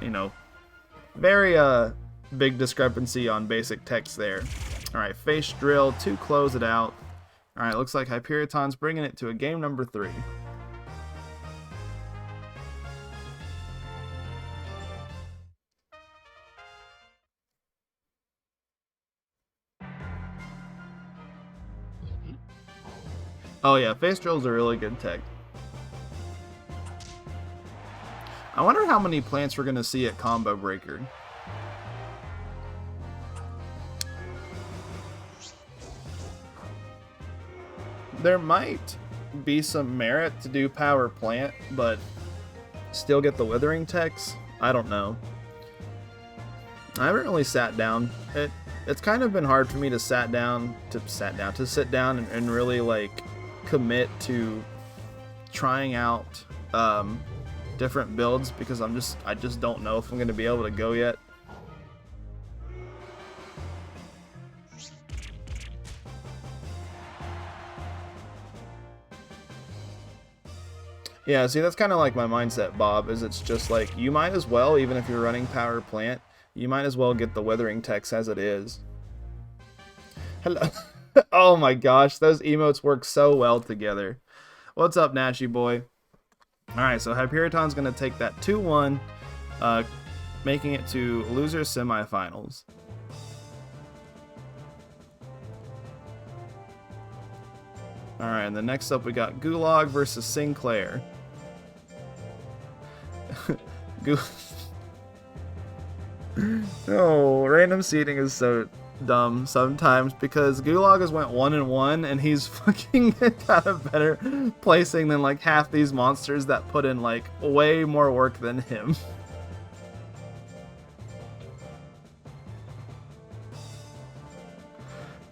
You know, very big discrepancy on basic text there. Alright, Face Drill to close it out. Alright, looks like Hyperiton's bringing it to a game number 3. Oh yeah, Face Drill's a really good tech. I wonder how many plants we're going to see at Combo Breaker. There might be some merit to do Power Plant, but still get the Withering techs? I don't know. I haven't really sat down. It's kind of been hard for me to sit down and really like commit to trying out different builds because I just don't know if I'm going to be able to go yet. Yeah, see, that's kind of like my mindset, Bob, is it's just like, you might as well, even if you're running Power Plant, you might as well get the Withering techs as it is. Hello. Oh my gosh, those emotes work so well together. What's up, Nashy boy? Alright, so Hyperiton's going to take that 2-1, making it to loser semifinals. Alright, and then next up we got Gulag versus Sinclair. Oh, random seeding is so dumb sometimes because Gulag has went 1-1 and he's fucking got a better placing than like half these monsters that put in like way more work than him.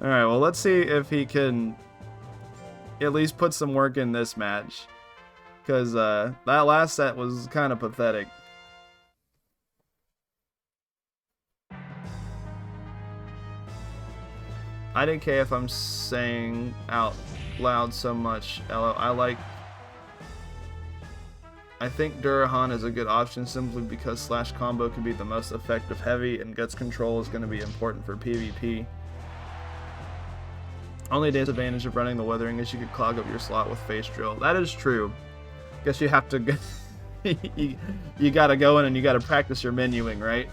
Alright, well let's see if he can at least put some work in this match. Because that last set was kind of pathetic. I didn't care if I'm saying out loud so much. I think Durahan is a good option simply because slash combo can be the most effective heavy and guts control is going to be important for PvP. Only disadvantage of running the Withering is you could clog up your slot with Face Drill. That is true. Guess you have to go. you gotta go in and you gotta practice your menuing, right?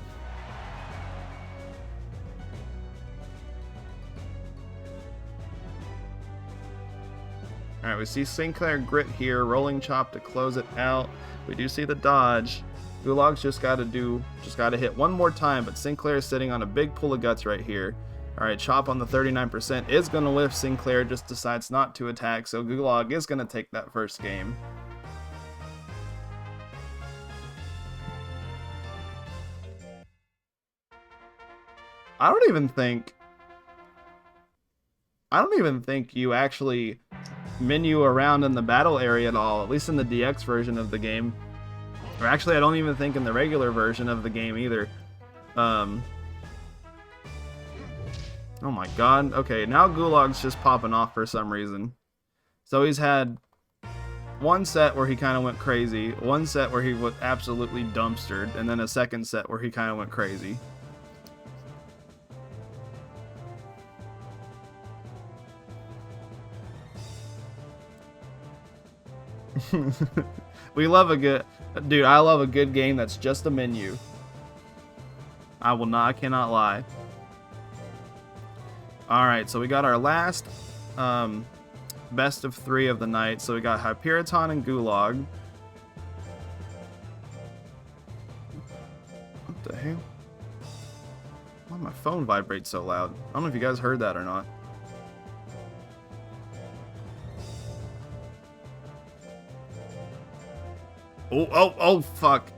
Alright, we see Sinclair Grit here, rolling chop to close it out. We do see the dodge. Gulag's just gotta hit one more time, but Sinclair is sitting on a big pool of guts right here. Alright, chop on the 39% is gonna lift. Sinclair just decides not to attack, so Gulag is gonna take that first game. I don't even think you actually menu around in the battle area at all, at least in the DX version of the game. Or actually, I don't even think in the regular version of the game either. Oh my god. Okay, now Gulag's just popping off for some reason. So he's had one set where he kind of went crazy, one set where he was absolutely dumpstered, and then a second set where he kind of went crazy. We love a good... Dude, I love a good game that's just a menu. I cannot lie. Alright, so we got our last best of 3 of the night. So we got Hyperiton and Gulag. What the hell? Why my phone vibrates so loud? I don't know if you guys heard that or not. Oh, fuck.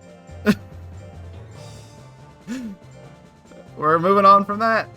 We're moving on from that.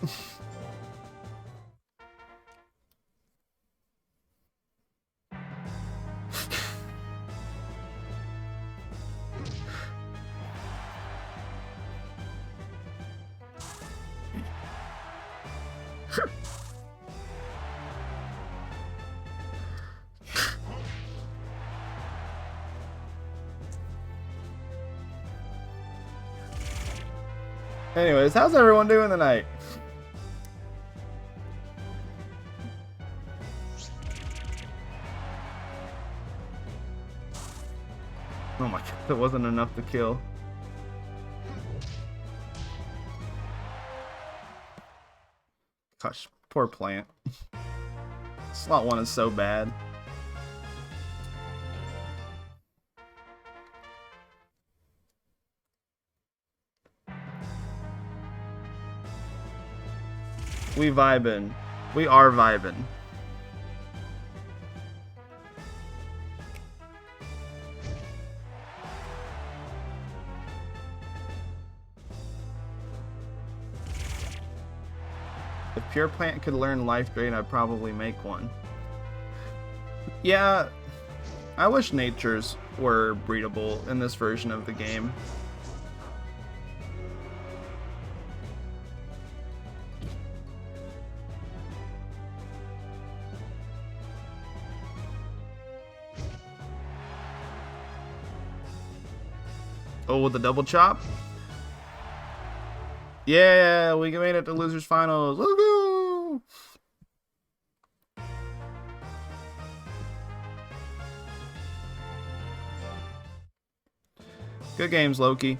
Anyways, how's everyone doing tonight? Oh my god, that wasn't enough to kill. Gosh, poor plant. Slot 1 is so bad. We vibin'. We are vibin'. If Pure Plant could learn Life Drain, I'd probably make one. Yeah, I wish natures were breedable in this version of the game. Oh, with the double chop? Yeah, we made it to losers finals. Woohoo! Good games, Loki.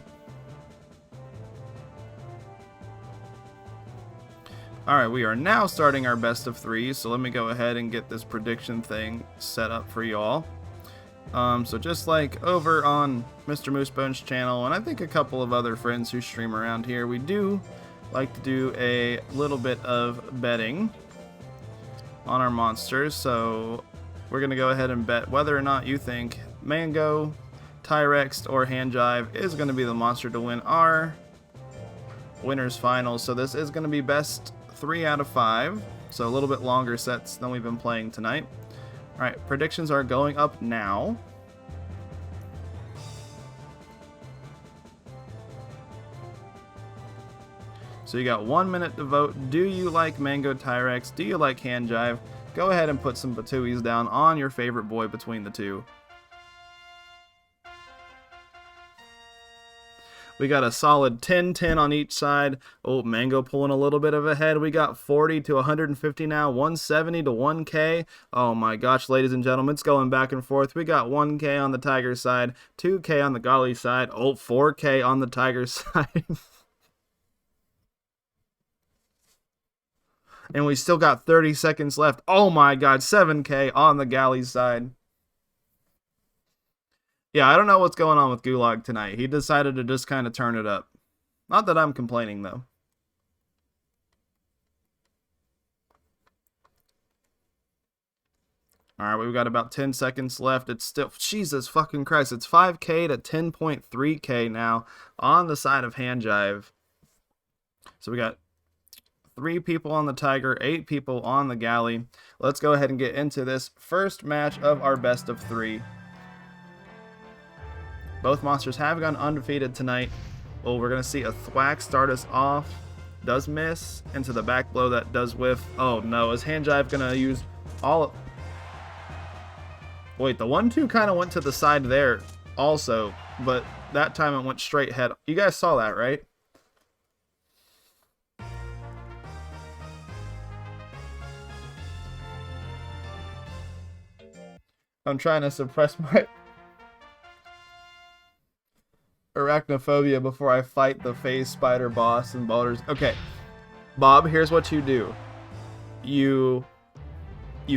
Alright, we are now starting our best of 3, so let me go ahead and get this prediction thing set up for y'all. So just like over on Mr. Moosebone's channel, and I think a couple of other friends who stream around here, we do like to do a little bit of betting on our monsters. So we're going to go ahead and bet whether or not you think Mango, Tyrex, or Handjive is going to be the monster to win our winners finals. So this is going to be best 3 out of 5, so a little bit longer sets than we've been playing tonight. Alright, predictions are going up now. So you got 1 minute to vote. Do you like Mango Tyrex? Do you like Handjive? Go ahead and put some Batuis down on your favorite boy between the two. We got a solid 10-10 on each side. Oh, Mango pulling a little bit of a head. We got 40 to 150 now, 170 to 1K. Oh my gosh, ladies and gentlemen, it's going back and forth. We got 1K on the Tiger side, 2K on the Golly side. Oh, 4K on the Tiger side. And we still got 30 seconds left. Oh my god, 7K on the Galley side. Yeah, I don't know what's going on with Gulag tonight. He decided to just kind of turn it up. Not that I'm complaining, though. Alright, we've got about 10 seconds left. It's still... Jesus fucking Christ. It's 5K to 10.3K now on the side of Handjive. So we got 3 people on the Tiger, 8 people on the Galley. Let's go ahead and get into this first match of our best of 3. Both monsters have gone undefeated tonight. Oh, we're going to see a thwack start us off. Does miss. Into the back blow that does whiff. Oh no, is Handjive going to use all... Wait, the 1-2 kind of went to the side there also, but that time it went straight head. You guys saw that, right? I'm trying to suppress my arachnophobia before I fight the phase spider boss and Baldur's. Okay, Bob, here's what you do. You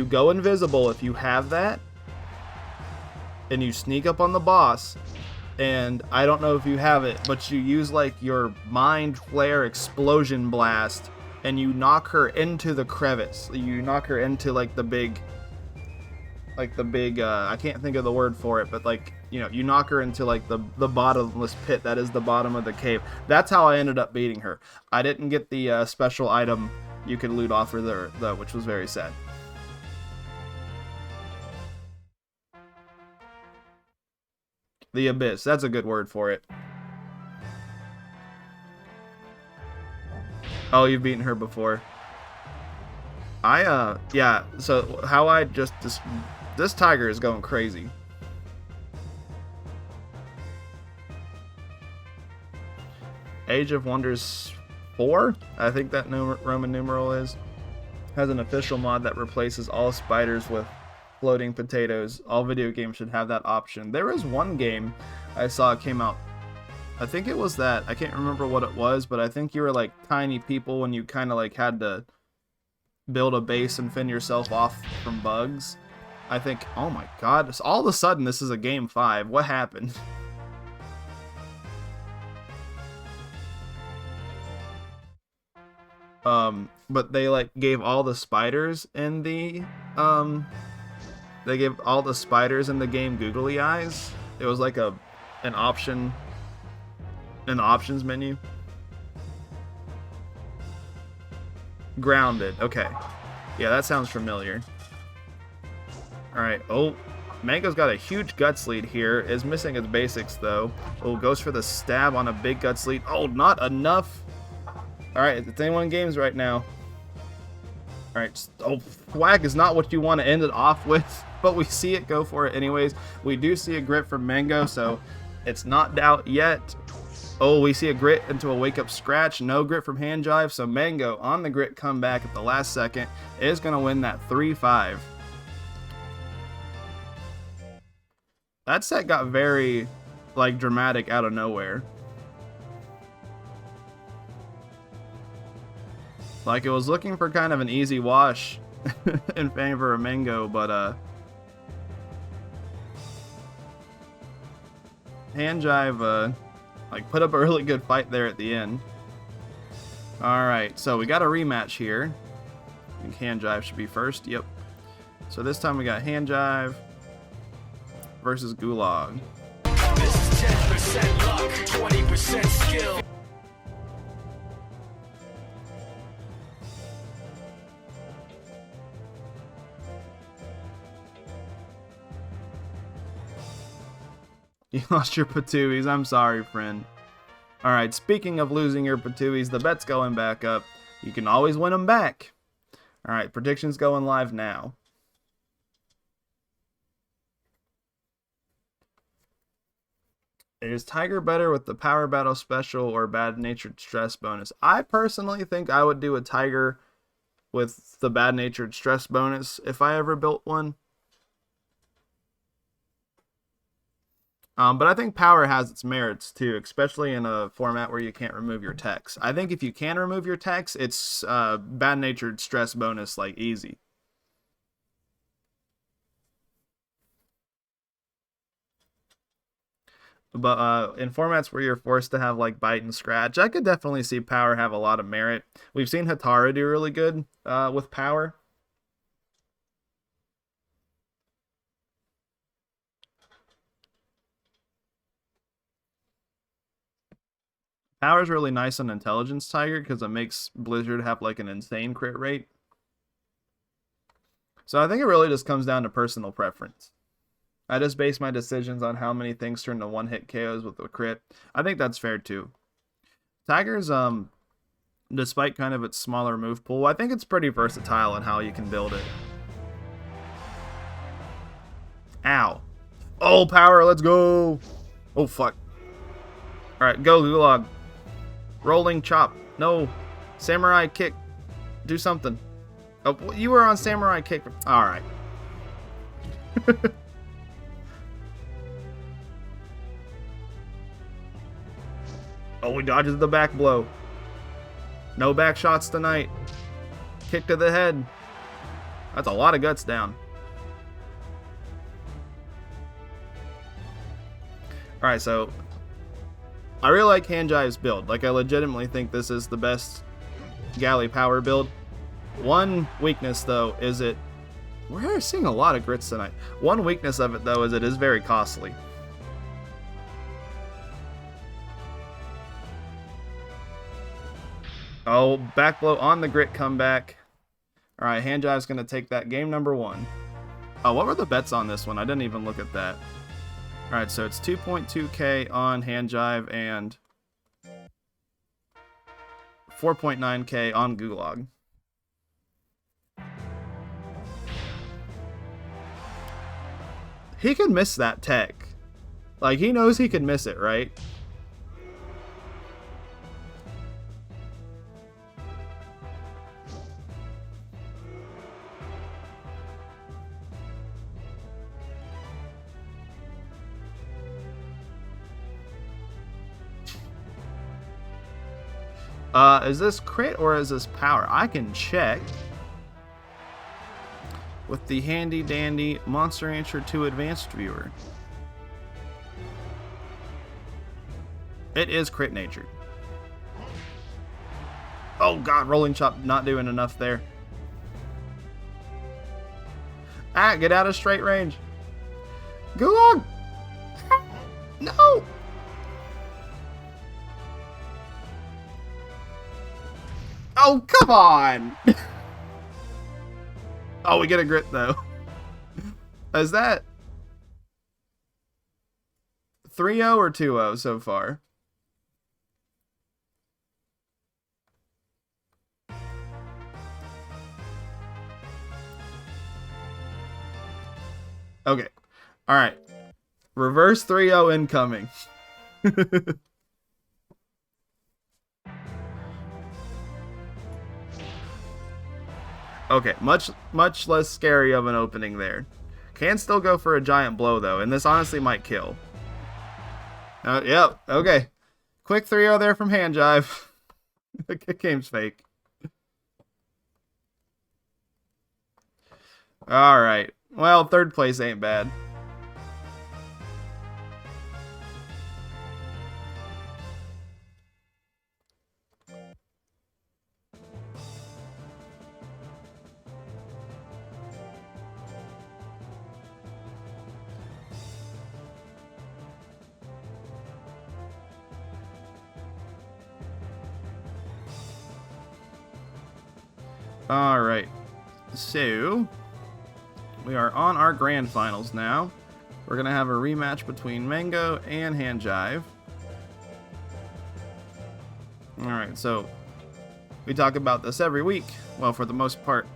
go invisible if you have that, and you sneak up on the boss, and I don't know if you have it, but you use like your mind flare explosion blast, and you knock her into the crevice. You knock her into like the big I can't think of the word for it, but like, you know, you knock her into like the bottomless pit that is the bottom of the cave. That's how I ended up beating her. I didn't get the special item you could loot off her there, though, which was very sad. The Abyss, that's a good word for it. Oh, you've beaten her before. Yeah, so how I just this Tiger is going crazy. Age of Wonders 4, I think that Roman numeral is, has an official mod that replaces all spiders with floating potatoes. All video games should have that option. There is one game I saw came out, I think it was that, I can't remember what it was, but I think you were like tiny people and you kind of like had to build a base and fend yourself off from bugs. I think, oh my god, all of a sudden this is a game 5. What happened? But they like gave all the spiders in the they gave all the spiders in the game googly eyes. It was like an option in the options menu. Grounded. Okay. Yeah, that sounds familiar. Alright. Oh, Mango's got a huge guts lead here. Is missing his basics, though. Oh, goes for the stab on a big guts lead. Oh, not enough. Alright, it's anyone games right now. Alright. Oh, thwack is not what you want to end it off with, but we see it go for it anyways. We do see a grit from Mango, so it's not out yet. Oh, we see a grit into a wake-up scratch. No grit from Handjive, so Mango on the grit comeback at the last second is going to win that 3-5. That set got very, like, dramatic out of nowhere. Like, it was looking for kind of an easy wash in favor of Mango, but, Handjive, like, put up a really good fight there at the end. Alright, so we got a rematch here. I think Handjive should be first. Yep. So this time we got Handjive versus Gulag. This is 10% luck, 20% skill. You lost your patooies. I'm sorry, friend. Alright, speaking of losing your patooies, the bet's going back up. You can always win them back. Alright, predictions going live now. Is Tiger better with the Power Battle Special or Bad Natured Stress bonus? I personally think I would do a Tiger with the Bad Natured Stress bonus if I ever built one. But I think Power has its merits too, especially in a format where you can't remove your text. I think if you can remove your text, it's Bad Natured Stress bonus like easy. But in formats where you're forced to have like bite and scratch, I could definitely see Power have a lot of merit. We've seen Hatara do really good with Power. Power's really nice on Intelligence Tiger because it makes Blizzard have like an insane crit rate. So I think it really just comes down to personal preference. I just base my decisions on how many things turn to one-hit KOs with a crit. I think that's fair too. Tiger's, despite kind of its smaller move pool, I think it's pretty versatile in how you can build it. Ow. Oh, Power, let's go. Oh, fuck. Alright, go, Gulag. Rolling chop. No. Samurai kick. Do something. Oh, you were on Samurai kick. Alright. Oh, he dodges the back blow. No back shots tonight. Kick to the head. That's a lot of guts down. Alright, so I really like Handjive's build. Like, I legitimately think this is the best Galley Power build. One weakness, though, is it... We're seeing a lot of grits tonight. One weakness of it, though, is it is very costly. Oh, back blow on the grit comeback. Alright, Handjive's going to take that game number 1. Oh, what were the bets on this one? I didn't even look at that. Alright, so it's 2.2k on Handjive and 4.9k on Gulag. He can miss that tech. Like, he knows he can miss it, right? Is this crit or is this power? I can check with the handy dandy Monster Rancher 2 Advanced Viewer. It is crit natured. Oh god, rolling chop not doing enough there. Ah, get out of straight range. Gulag! No! Oh, come on! Oh, we get a grit, though. Is that 3-0 or 2-0 so far? Okay. Alright. Reverse 3-0 incoming. Okay, much less scary of an opening there. Can still go for a giant blow, though, and this honestly might kill. Yep, okay. Quick 3-0 there from Handjive. The kick game's fake. Alright. Well, third place ain't bad. Alright, so we are on our grand finals now. We're going to have a rematch between Mango and Handjive. Alright, so we talk about this every week. Well, for the most part.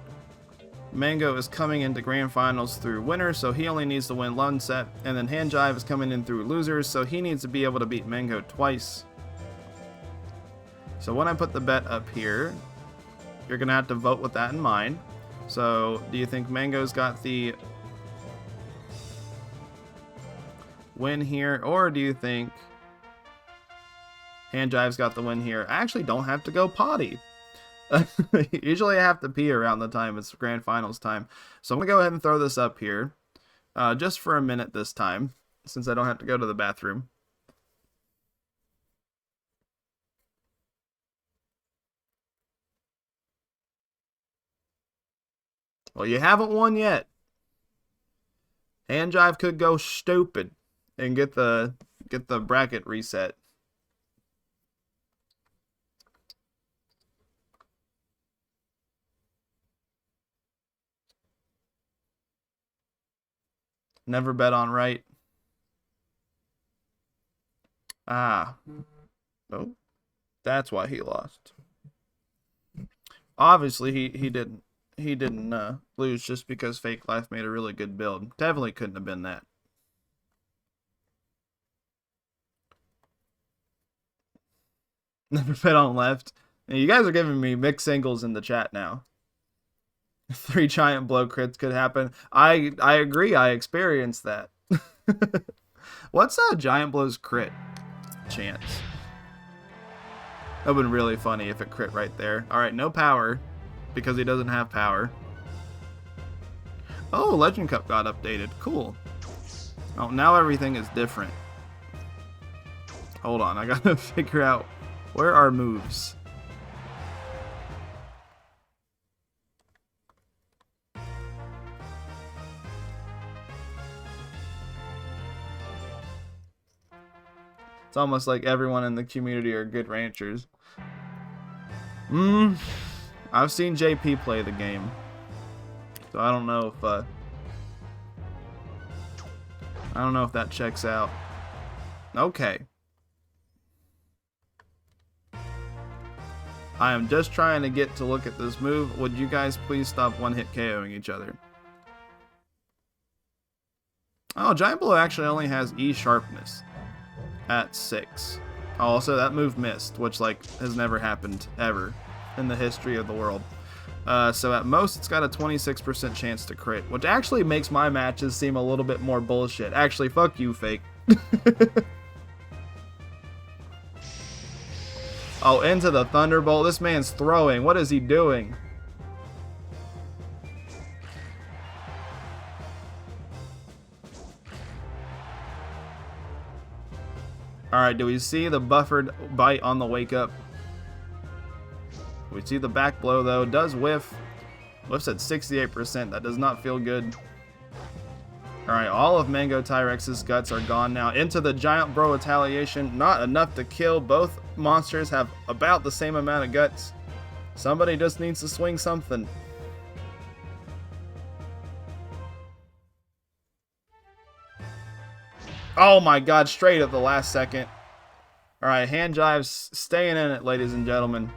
Mango is coming into grand finals through winners, so he only needs to win one set. And then Hand Jive is coming in through losers, so he needs to be able to beat Mango twice. So when I put the bet up here, you're going to have to vote with that in mind. So do you think Mango's got the win here, or do you think Hand Jive's got the win here? I actually don't have to go potty. Usually I have to pee around the time it's grand finals time. So I'm going to go ahead and throw this up here just for a minute this time, since I don't have to go to the bathroom. Well, you haven't won yet. Hand Jive could go stupid and get the bracket reset. Never bet on right. Ah. Oh. That's why he lost. Obviously, he didn't lose just because Fake Life made a really good build. Definitely couldn't have been that. Never bet on left. And you guys are giving me mixed singles in the chat now. 3 giant blow crits could happen. I agree. I experienced that. What's a giant blow's crit chance? That would have been really funny if it crit right there. Alright, no power. Because he doesn't have power. Oh, Legend Cup got updated. Cool. Oh, now everything is different. Hold on, I gotta figure out where are moves. It's almost like everyone in the community are good ranchers. I've seen JP play the game, so I don't know if that checks out. Okay. I am just trying to get to look at this move. Would you guys please stop one-hit KOing each other? Oh, Giant Blow actually only has E sharpness at 6. Also, that move missed, which like has never happened ever in the history of the world. So at most it's got a 26% chance to crit, which actually makes my matches seem a little bit more bullshit. Actually, fuck you, Fake. Oh, into the Thunderbolt. This man's throwing. What is he doing? Alright, do we see the buffered bite on the wake up? We see the back blow though. Does whiff. Whiffs at 68%. That does not feel good. Alright, all of Mango Tyrex's guts are gone now. Into the Giant Bro retaliation. Not enough to kill. Both monsters have about the same amount of guts. Somebody just needs to swing something. Oh my god, straight at the last second. Alright, Hand Jive's staying in it, ladies and gentlemen.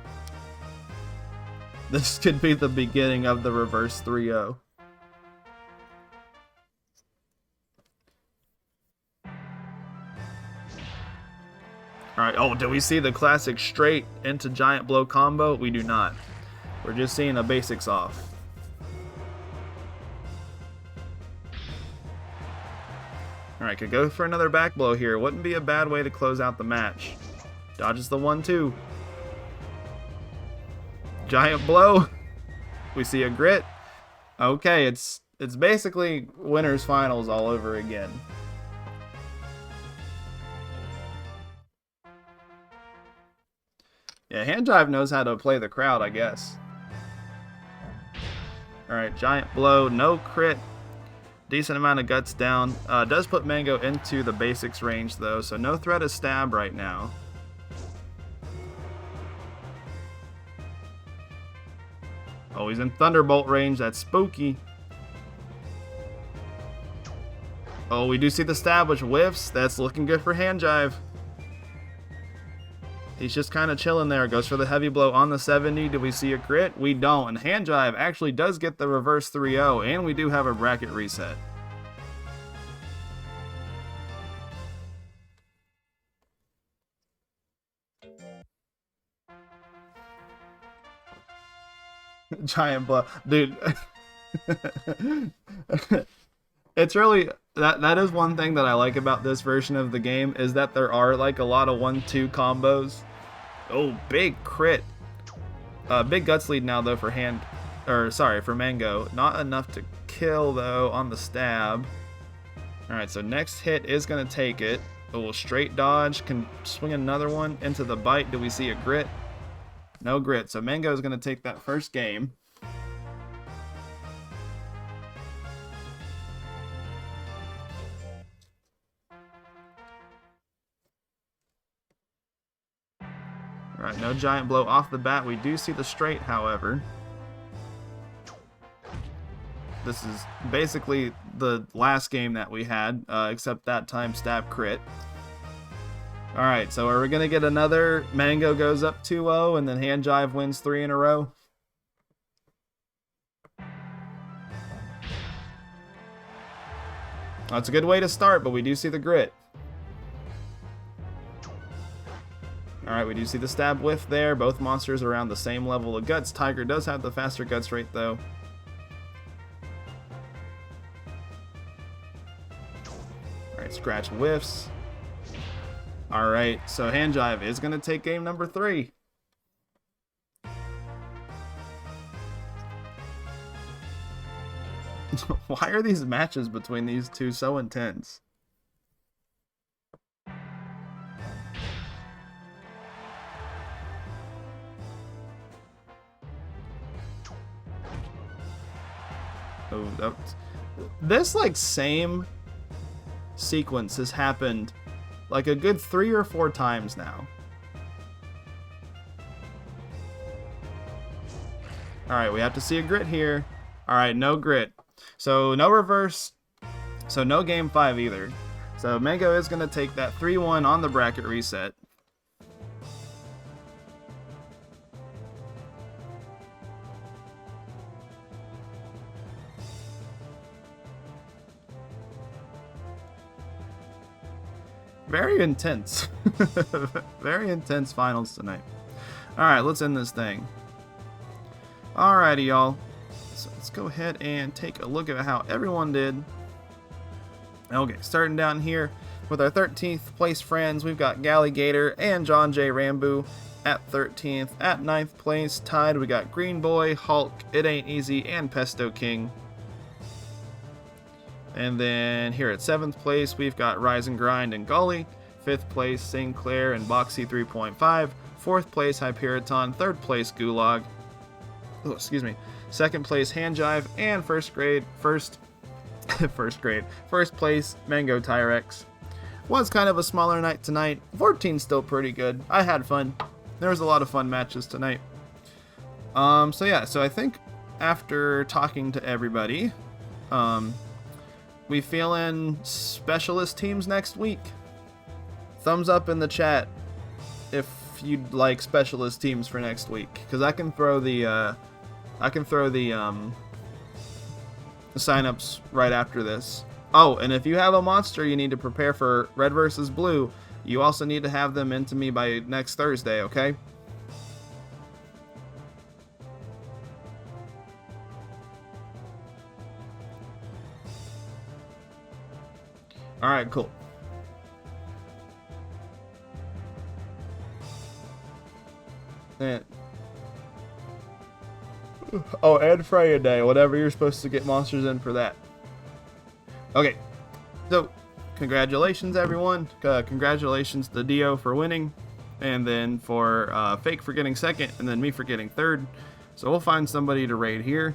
This could be the beginning of the reverse 3-0. Alright, oh, do we see the classic straight into Giant Blow combo? We do not. We're just seeing the basics off. Alright, could go for another back blow here. Wouldn't be a bad way to close out the match. Dodges the 1-2. Giant blow. We see a grit. Okay, it's basically winners finals all over again. Yeah, Hand Jive knows how to play the crowd, I guess. Alright, giant blow, no crit. Decent amount of guts down. Does put Mango into the basics range though, so no threat of stab right now. Oh, he's in Thunderbolt range. That's spooky. Oh, we do see the stab, which whiffs. That's looking good for Hand Jive. He's just kind of chilling there. Goes for the heavy blow on the 70. Do we see a crit? We don't. And Hand Jive actually does get the reverse 3-0, and we do have a bracket reset. Giant blow. Dude. It's really... That is one thing that I like about this version of the game, is that there are like a lot of 1-2 combos. Oh, big crit. Big guts lead now though for for Mango. Not enough to kill though on the stab. Alright, so next hit is gonna take it. Oh, straight dodge, can swing another one into the bite. Do we see a grit? No grit, so Mango is gonna take that first game. Alright, no giant blow off the bat. We do see the straight, however. This is basically the last game that we had, except that time stab crit. Alright, so are we going to get another Mango goes up 2-0 and then Hand Jive wins 3 in a row? That's a good way to start, but we do see the grit. Alright, we do see the stab whiff there. Both monsters are around the same level of guts. Tiger does have the faster guts rate, though. Alright, scratch whiffs. Alright, so Hand Jive is going to take game number 3. Why are these matches between these two so intense? Oh, this like same sequence has happened like a good 3 or 4 times now. Alright, we have to see a grit here. Alright, no grit. So no reverse. So no game 5 either. So Mango is going to take that 3-1 on the bracket reset. Very intense. Very intense finals tonight. Alright, let's end this thing. Alrighty, y'all. So let's go ahead and take a look at how everyone did. Okay, starting down here with our 13th place friends, we've got Galligator and John J. Rambo at 13th. At 9th place, tied, we got Green Boy, Hulk, It Ain't Easy, and Pesto King. And then here at 7th place, we've got Rise and Grind and Gully. 5th place, Sinclair and Boxy 3.5. 4th place, Hyperiton. 3rd place, Gulag. Oh, excuse me. 2nd place, Hand Jive. And first place, Mango Tyrex. Was kind of a smaller night tonight. 14's still pretty good. I had fun. There was a lot of fun matches tonight. So yeah, so I think after talking to everybody, we feeling specialist teams next week? Thumbs up in the chat if you'd like specialist teams for next week, because I can throw the signups right after this. Oh, and if you have a monster you need to prepare for red versus blue, you also need to have them into me by next Thursday, okay? Alright, cool. And oh, and Freya Day, whatever you're supposed to get monsters in for that. Okay, so congratulations everyone. Congratulations to Dio for winning, and then for Fake for getting 2nd, and then me for getting 3rd. So we'll find somebody to raid here.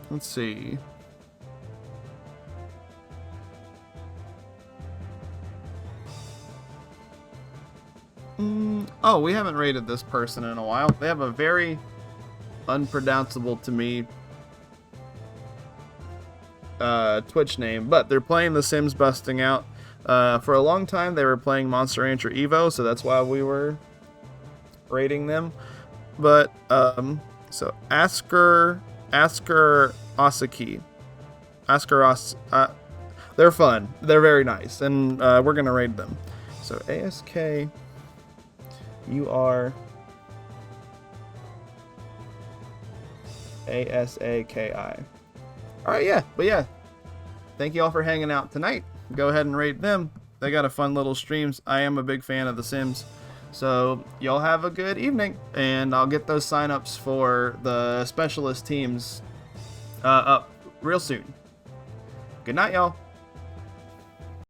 Let's see. Oh, we haven't rated this person in a while. They have a very unpronounceable to me Twitch name, but they're playing The Sims Busting Out. For a long time, they were playing Monster Rancher Evo, so that's why we were rating them. But, so Asker Asaki. They're fun. They're very nice, and we're going to raid them. So ASK, you are ASAKI. Alright, yeah, but yeah. Thank you all for hanging out tonight. Go ahead and rate them. They got a fun little streams. I am a big fan of The Sims. So, y'all have a good evening. And I'll get those signups for the specialist teams up real soon. Good night, y'all.